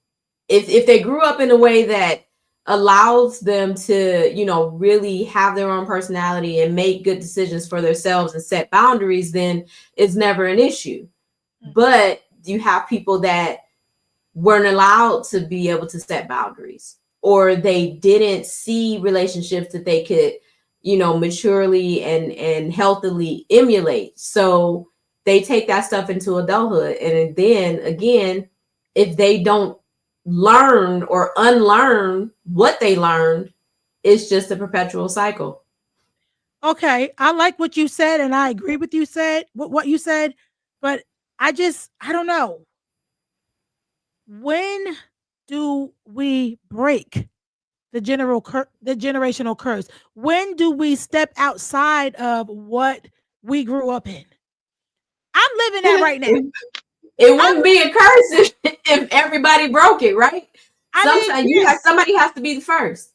if they grew up in a way that allows them to, really have their own personality and make good decisions for themselves and set boundaries, then it's never an issue. But you have people that weren't allowed to be able to set boundaries, or they didn't see relationships that they could, maturely and healthily emulate. So they take that stuff into adulthood. And then again, if they don't learn or unlearn what they learned, it's just a perpetual cycle. Okay, I like what you said, and I agree with what you said, but I don't know. When do we break the generational curse? When do we step outside of what we grew up in? I'm living that right now. It wouldn't be a curse if everybody broke it, right? Sometimes somebody has to be the first.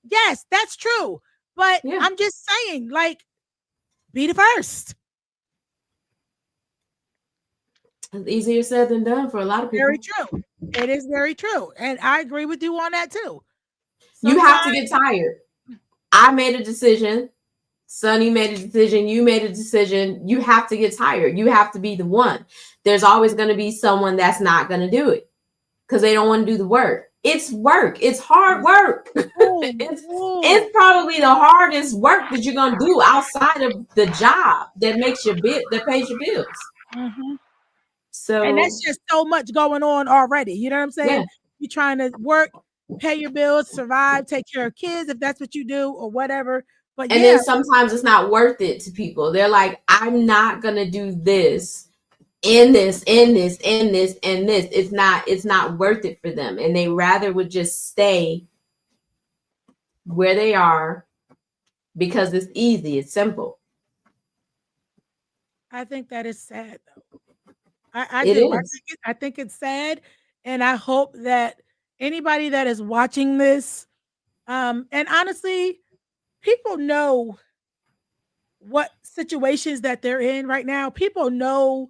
Yes, that's true. But yeah. I'm just saying, like, be the first. It's easier said than done for a lot of people. Very true. It is very true. And I agree with you on that too. You have to get tired. I made a decision. Sunny made a decision. You made a decision. You have to get tired. You have to be the one. There's always going to be someone that's not going to do it because they don't want to do the work. It's work. It's hard work. It's probably the hardest work that you're going to do outside of the job that makes that pays your bills. Mm-hmm. So, and that's just so much going on already. You know what I'm saying? Yeah. You're trying to work, pay your bills, survive, take care of kids if that's what you do or whatever. But then sometimes it's not worth it to people. They're like, I'm not gonna do this and this and this and this and this. It's not worth it for them, and they rather would just stay where they are because it's easy, it's simple. I think that is sad, though. I do. I think it's sad, and I hope that anybody that is watching this, and honestly, people know what situations that they're in right now. People know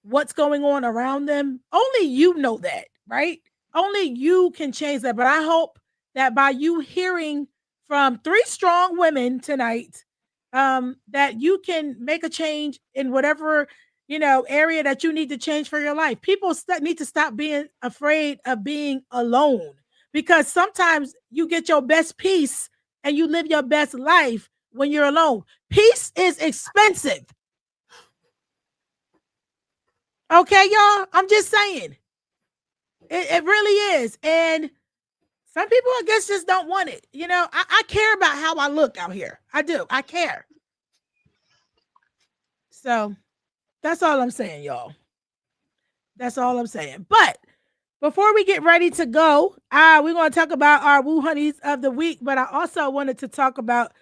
what's going on around them. Only you know that, right? Only you can change that. But I hope that by you hearing from 3 strong women tonight, that you can make a change in whatever, area that you need to change for your life. People need to stop being afraid of being alone, because sometimes you get your best peace and you live your best life when you're alone. Peace is expensive. Okay, y'all? I'm just saying. It really is. And some people, I guess, just don't want it. I care about how I look out here. I do. I care. So that's all I'm saying, y'all. That's all I'm saying. But before we get ready to go, we're going to talk about our Wheww Hunnies of the week. But I also wanted to talk about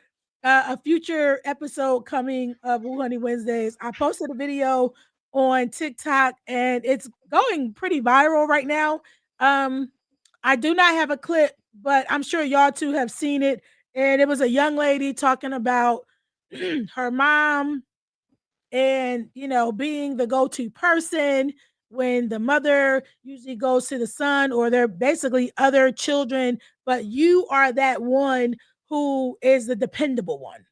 a future episode coming of Wheww Hunnii Wednesdays. I posted a video on TikTok and it's going pretty viral right now. I do not have a clip, but I'm sure y'all too have seen it. And it was a young lady talking about her mom and, being the go-to person when the mother usually goes to the son, or they're basically other children, but you are that one who is the dependable one.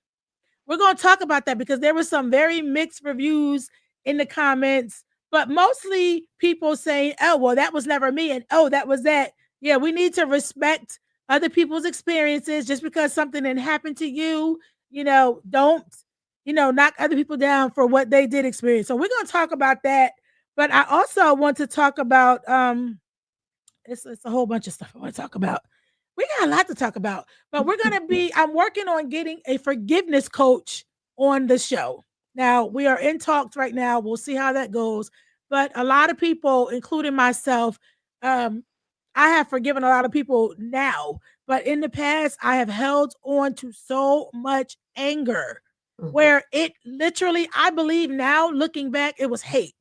We're going to talk about that because there were some very mixed reviews in the comments, but mostly people saying, oh, well, that was never me. And oh, that was that. Yeah, we need to respect other people's experiences. Just because something didn't happen to you, don't, knock other people down for what they did experience. So we're going to talk about that. But I also want to talk about, it's a whole bunch of stuff I want to talk about. We got a lot to talk about, but I'm working on getting a forgiveness coach on the show. Now, we are in talks right now. We'll see how that goes. But a lot of people, including myself, I have forgiven a lot of people now. But in the past, I have held on to so much anger where it literally, I believe now, looking back, it was hate.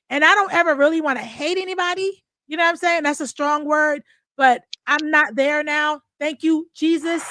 And I don't ever really want to hate anybody. You know what I'm saying? That's a strong word, but I'm not there now. Thank you, Jesus.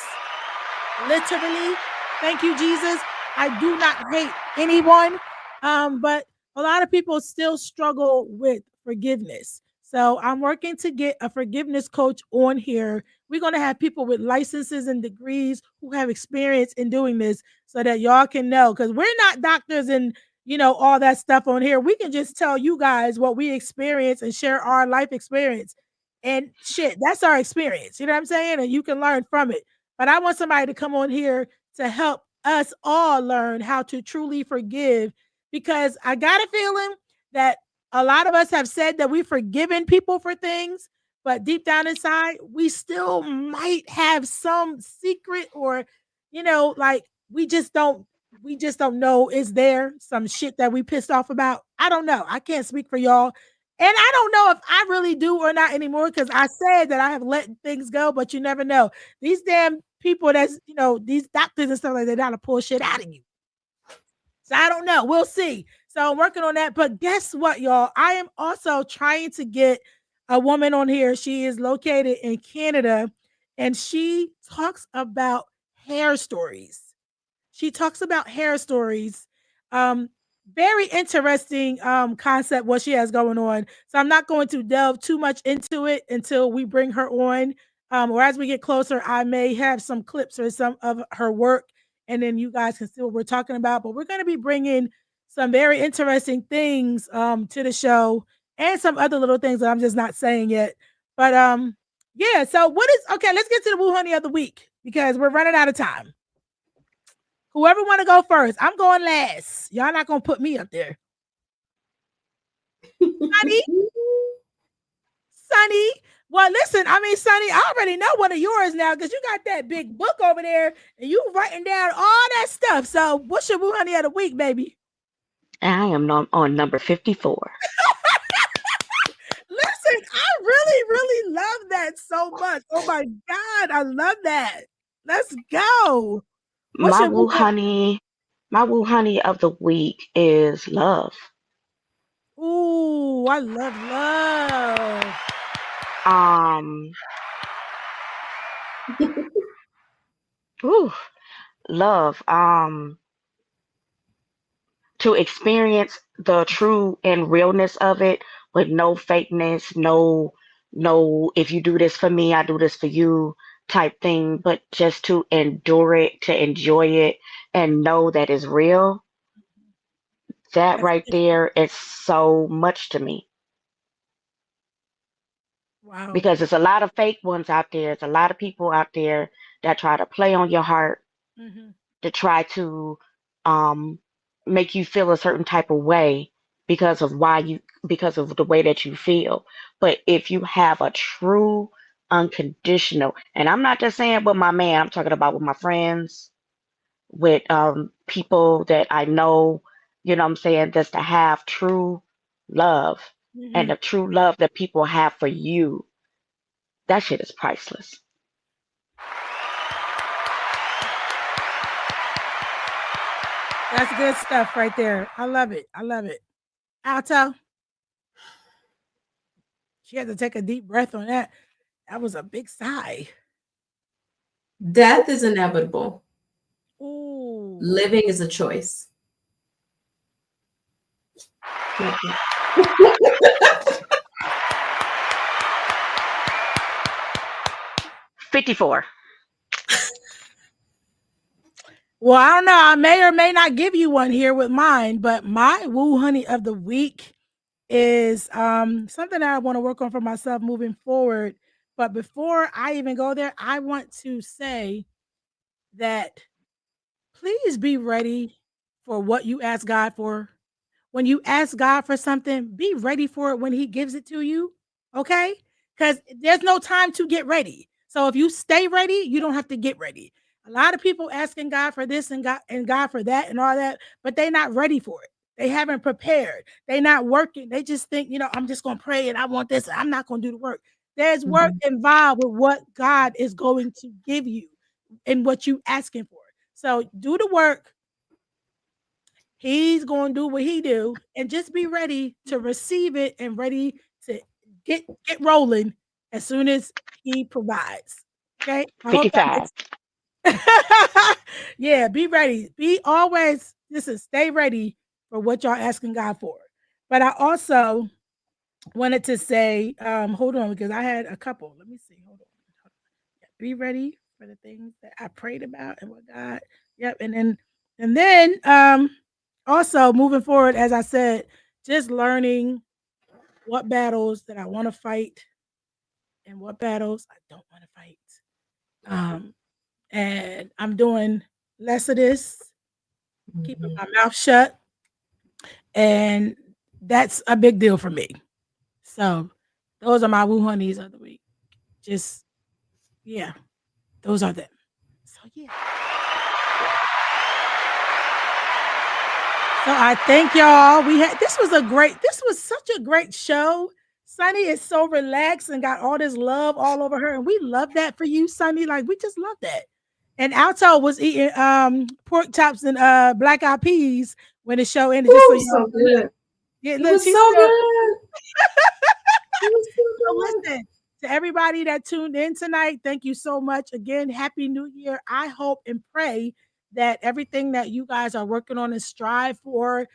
Literally. Thank you, Jesus. I do not hate anyone. But a lot of people still struggle with forgiveness. So I'm working to get a forgiveness coach on here. We're going to have people with licenses and degrees who have experience in doing this so that y'all can know, because we're not doctors and all that stuff on here. We can just tell you guys what we experience and share our life experience. And shit, that's our experience. You know what I'm saying? And you can learn from it. But I want somebody to come on here to help us all learn how to truly forgive, because I got a feeling that a lot of us have said that we've forgiven people for things, but deep down inside, we still might have some secret, or, like we just don't know, is there some shit that we pissed off about? I don't know. I can't speak for y'all. And I don't know if I really do or not anymore, because I said that I have let things go, but you never know. These damn people that's, these doctors and stuff like that, gotta pull shit out of you. So I don't know. We'll see. So I'm working on that. But guess what, y'all? I am also trying to get a woman on here. She is located in Canada, and she talks about hair stories. She talks about hair stories. Very interesting concept what she has going on. So I'm not going to delve too much into it until we bring her on. Or as we get closer, I may have some clips or some of her work, and then you guys can see what we're talking about. But we're going to be bringing some very interesting things to the show, and some other little things that I'm just not saying yet. But yeah, so okay, let's get to the Wheww Hunnii of the week, because we're running out of time. Whoever want to go first, I'm going last. Y'all not going to put me up there. Sunny. Well, listen, Sunny, I already know one of yours now, because you got that big book over there and you writing down all that stuff. So what's your Wheww Hunnii of the week, baby? I am on number 54. Listen, I really, really love that so much. Oh my God, I love that. Let's go. What's My your Wheww Hunnii of the week is love. Ooh, I love. Love. To experience the true and realness of it with no fakeness, no, if you do this for me, I do this for you type thing, but just to endure it, to enjoy it, and know that it's real. That right there is so much to me. Wow. Because there's a lot of fake ones out there. There's a lot of people out there that try to play on your heart, to try to make you feel a certain type of way because of the way that you feel. But if you have a true unconditional, and I'm not just saying with my man, I'm talking about with my friends, with people that I know, you know what I'm saying, just to have true love, and the true love that people have for you, that shit is priceless. That's good stuff right there. I love it. Alto. She had to take a deep breath on that. That was a big sigh. Death is inevitable. Ooh. Living is a choice. 54. Well, I don't know. I may or may not give you one here with mine, but my Wheww Hunnii of the week is something that I want to work on for myself moving forward. But before I even go there, I want to say that please be ready for what you ask God for. When you ask God for something, be ready for it when He gives it to you. Okay? Because there's no time to get ready. So if you stay ready, you don't have to get ready. A lot of people asking God for this and God for that and all that, but they're not ready for it. They haven't prepared. They're not working. They just think, I'm just going to pray and I want this. I'm not going to do the work. There's work involved with what God is going to give you and what you asking for. So do the work. He's going to do what he do, and just be ready to receive it and ready to get rolling as soon as he provides. Okay. I hope that 55. makes yeah, be ready. Be always, stay ready for what y'all asking God for. But I also wanted to say, hold on, because I had a couple. Let me see. Hold on. Be ready for the things that I prayed about and what God. Yep. And then also moving forward, as I said, just learning what battles that I want to fight and what battles I don't want to fight. And I'm doing less of this, keeping my mouth shut, and that's a big deal for me. So those are my Wheww Hunnies of the week. Just, yeah, those are them. So yeah. So I thank y'all. This was such a great show. Sunny is so relaxed and got all this love all over her. And we love that for you, Sunny. Like, we just love that. And Alto was eating pork chops and black eyed peas when the show ended. Just so you know. So good. Yeah, It look, was she's so still, good. It was so so good. listen, to everybody that tuned in tonight, thank you so much. Again, Happy New Year. I hope and pray that everything that you guys are working on and strive for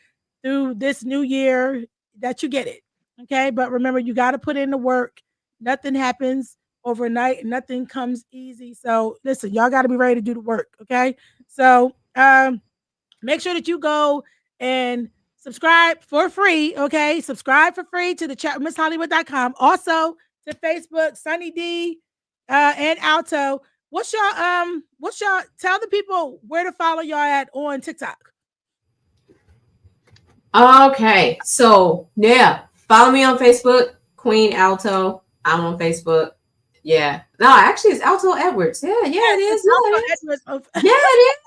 through this new year, that you get it. Okay. But remember, you got to put in the work. Nothing happens overnight. Nothing comes easy. So listen, y'all got to be ready to do the work. Okay. So make sure that you go and subscribe for free. Okay. Subscribe for free to the chatwithmisshollywood.com. Also to Facebook, SunniD and Alto. What's y'all tell the people where to follow y'all at on TikTok? Okay, so yeah, follow me on Facebook, Queen Alto. I'm on Facebook. Yeah, no, actually, it's Alto Edwards. Yeah, it is. Yeah, it is. Yeah, it is.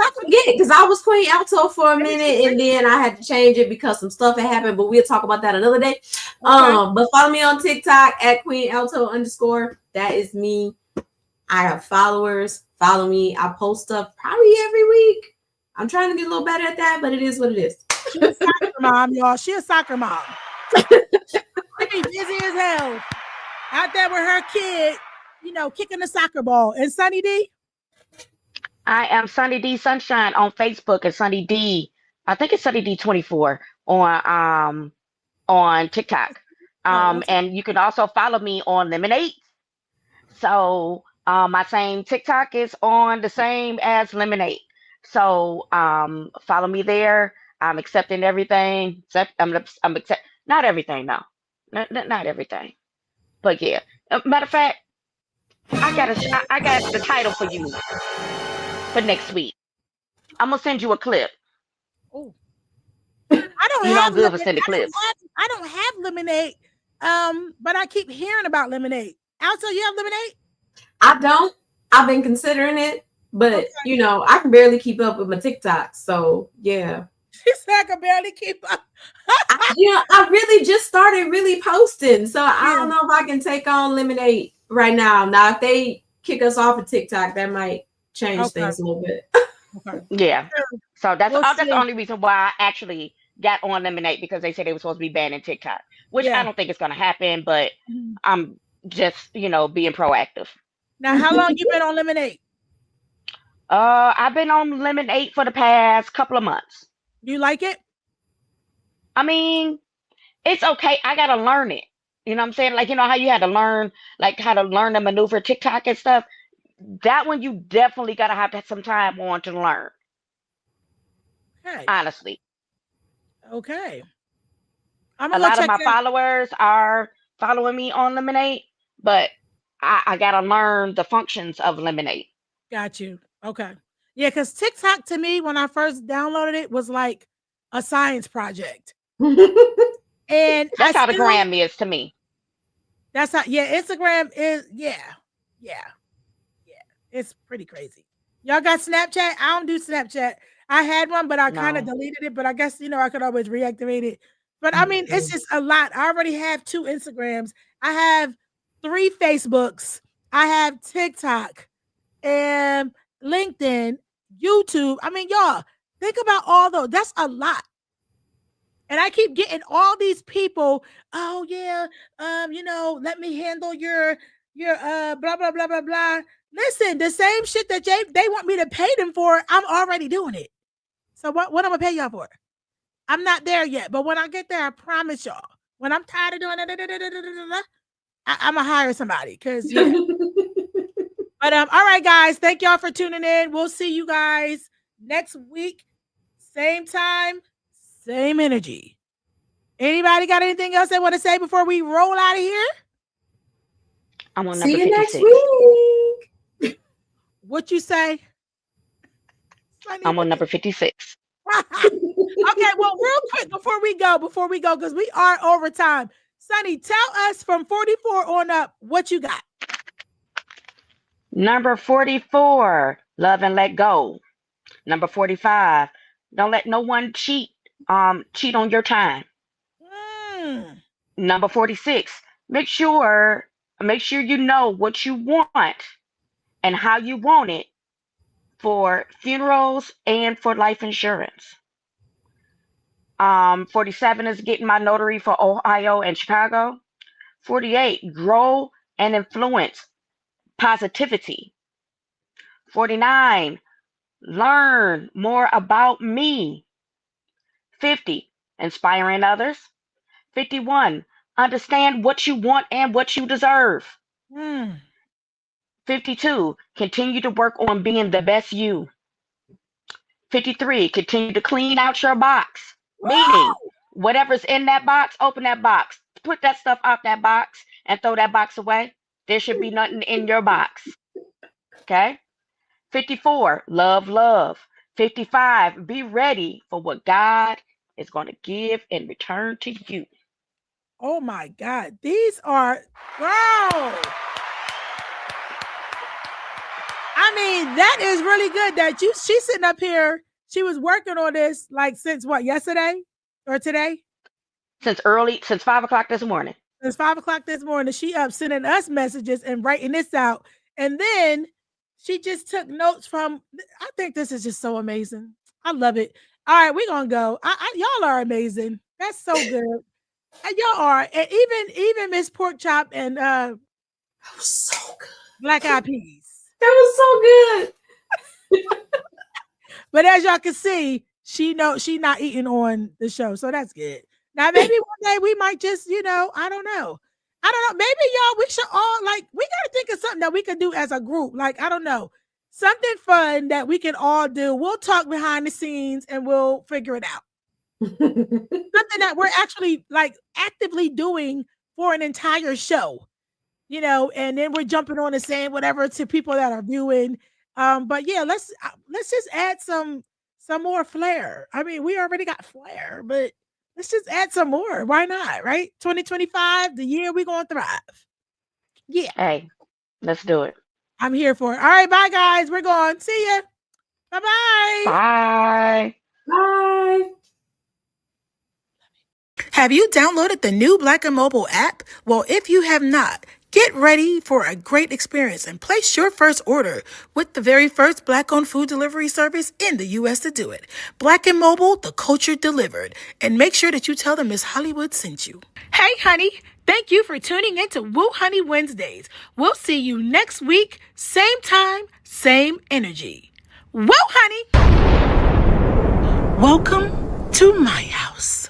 I forget because I was Queen Alto for a minute, and then I had to change it because some stuff had happened. But we'll talk about that another day. Okay. But follow me on TikTok at Queen Alto _ That is me. I have followers. Follow me. I post stuff probably every week. I'm trying to get a little better at that, but it is what it is. She's a soccer mom, y'all. She's a soccer mom. She's busy as hell out there with her kid, kicking the soccer ball. And Sunny D? I am Sunny D Sunshine on Facebook and Sunny D. I think it's Sunny D24 on TikTok. And you can also follow me on Lemonade. So my same TikTok is on the same as Lemonade. So follow me there. I'm accepting everything. I'm accept not everything, no, not everything, but yeah. Matter of fact, I got the title for you for next week. I'm gonna send you a clip. Oh, I don't You have don't good for sending clips. I don't have Lemonade, but I keep hearing about Lemonade. Alto, you have Lemonade? I don't. I've been considering it, but I can barely keep up with my TikTok. So yeah. She said I can barely keep up. I really just started really posting. So I don't know if I can take on Lemonade right now. Now, if they kick us off of TikTok, that might change things a little bit. Yeah. So that's the only reason why I actually got on Lemonade, because they said they were supposed to be banning TikTok, which I don't think it's going to happen, but I'm just, being proactive. Now, how long you been on Lemonade? I've been on Lemonade for the past couple of months. You like it? I mean, it's okay. I got to learn it. You know what I'm saying? Like, how you had to learn, how to learn the maneuver TikTok and stuff. That one you definitely got to have some time on to learn. Okay. Honestly. Okay. A lot of my followers are following me on Lemonade, but I got to learn the functions of Lemonade. Got you. Okay. Yeah, because TikTok to me, when I first downloaded it, was like a science project. And that's how the gram is to me. That's how, Instagram is, It's pretty crazy. Y'all got Snapchat? I don't do Snapchat. I had one, but I kind of No. deleted it. But I guess, I could always reactivate it. But I mean, it's just a lot. I already have 2 Instagrams. I have 3 Facebooks. I have TikTok and LinkedIn, YouTube. I mean, y'all, think about all those. That's a lot. And I keep getting all these people, oh yeah, let me handle your blah blah blah blah blah. Listen, the same shit that they want me to pay them for, I'm already doing it. So what I'm gonna pay y'all for? I'm not there yet, but when I get there, I promise y'all. When I'm tired of doing it, I'm gonna hire somebody because yeah. But all right, guys, thank y'all for tuning in. We'll see you guys next week, same time, same energy. Anybody got anything else they want to say before we roll out of here? I'm on See number you 56. next week. What you say? I'm on number 56. Okay, well, real quick before we go, because we are over time. Sunny, tell us from 44 on up what you got. Number 44, love and let go. Number 45, don't let no one cheat on your time. Number 46, make sure you know what you want and how you want it for funerals and for life insurance. 47 is getting my notary for Ohio and Chicago. 48, grow and influence positivity. 49, learn more about me. 50, inspiring others. 51, understand what you want and what you deserve. 52, continue to work on being the best you. 53, continue to clean out your box. Meaning, whatever's in that box, open that box. Put that stuff out that box and throw that box away. There should be nothing in your box. Okay? 54, love. 55, be ready for what God is going to give in return to you. Oh my God. These are, wow. I mean, that is really good that she's sitting up here. She was working on this like since what, yesterday or today? Since 5 o'clock this morning. Since 5 o'clock this morning, she up sending us messages and writing this out. And then she just took notes from, I think this is just so amazing. I love it. All right, we're going to go. Y'all are amazing. That's so good. And y'all are. And even Miss Pork Chop and That was so good. Black Eyed Peas. That was so good. But as y'all can see, she not eating on the show. So that's good. Now, maybe one day we might just, I don't know. Maybe y'all, we should all we got to think of something that we can do as a group. Like, I don't know, something fun that we can all do. We'll talk behind the scenes and we'll figure it out. Something that we're actually actively doing for an entire show, and then we're jumping on and saying whatever to people that are viewing. But yeah, let's just add some more flair. I mean, we already got flair, but let's just add some more. Why not? Right? 2025, the year we're going to thrive. Yeah. Hey, let's do it. I'm here for it. All right, bye guys. We're going. See ya. Bye-bye. Bye. Bye. Have you downloaded the new Black and Mobile app? Well, if you have not, get ready for a great experience and place your first order with the very first Black-owned food delivery service in the U.S. to do it. Black and Mobile, the culture delivered. And make sure that you tell them Miss Hollywood sent you. Hey, honey. Thank you for tuning in to Wheww Hunnii Wednesdays. We'll see you next week. Same time, same energy. Wheww, honey. Welcome to my house.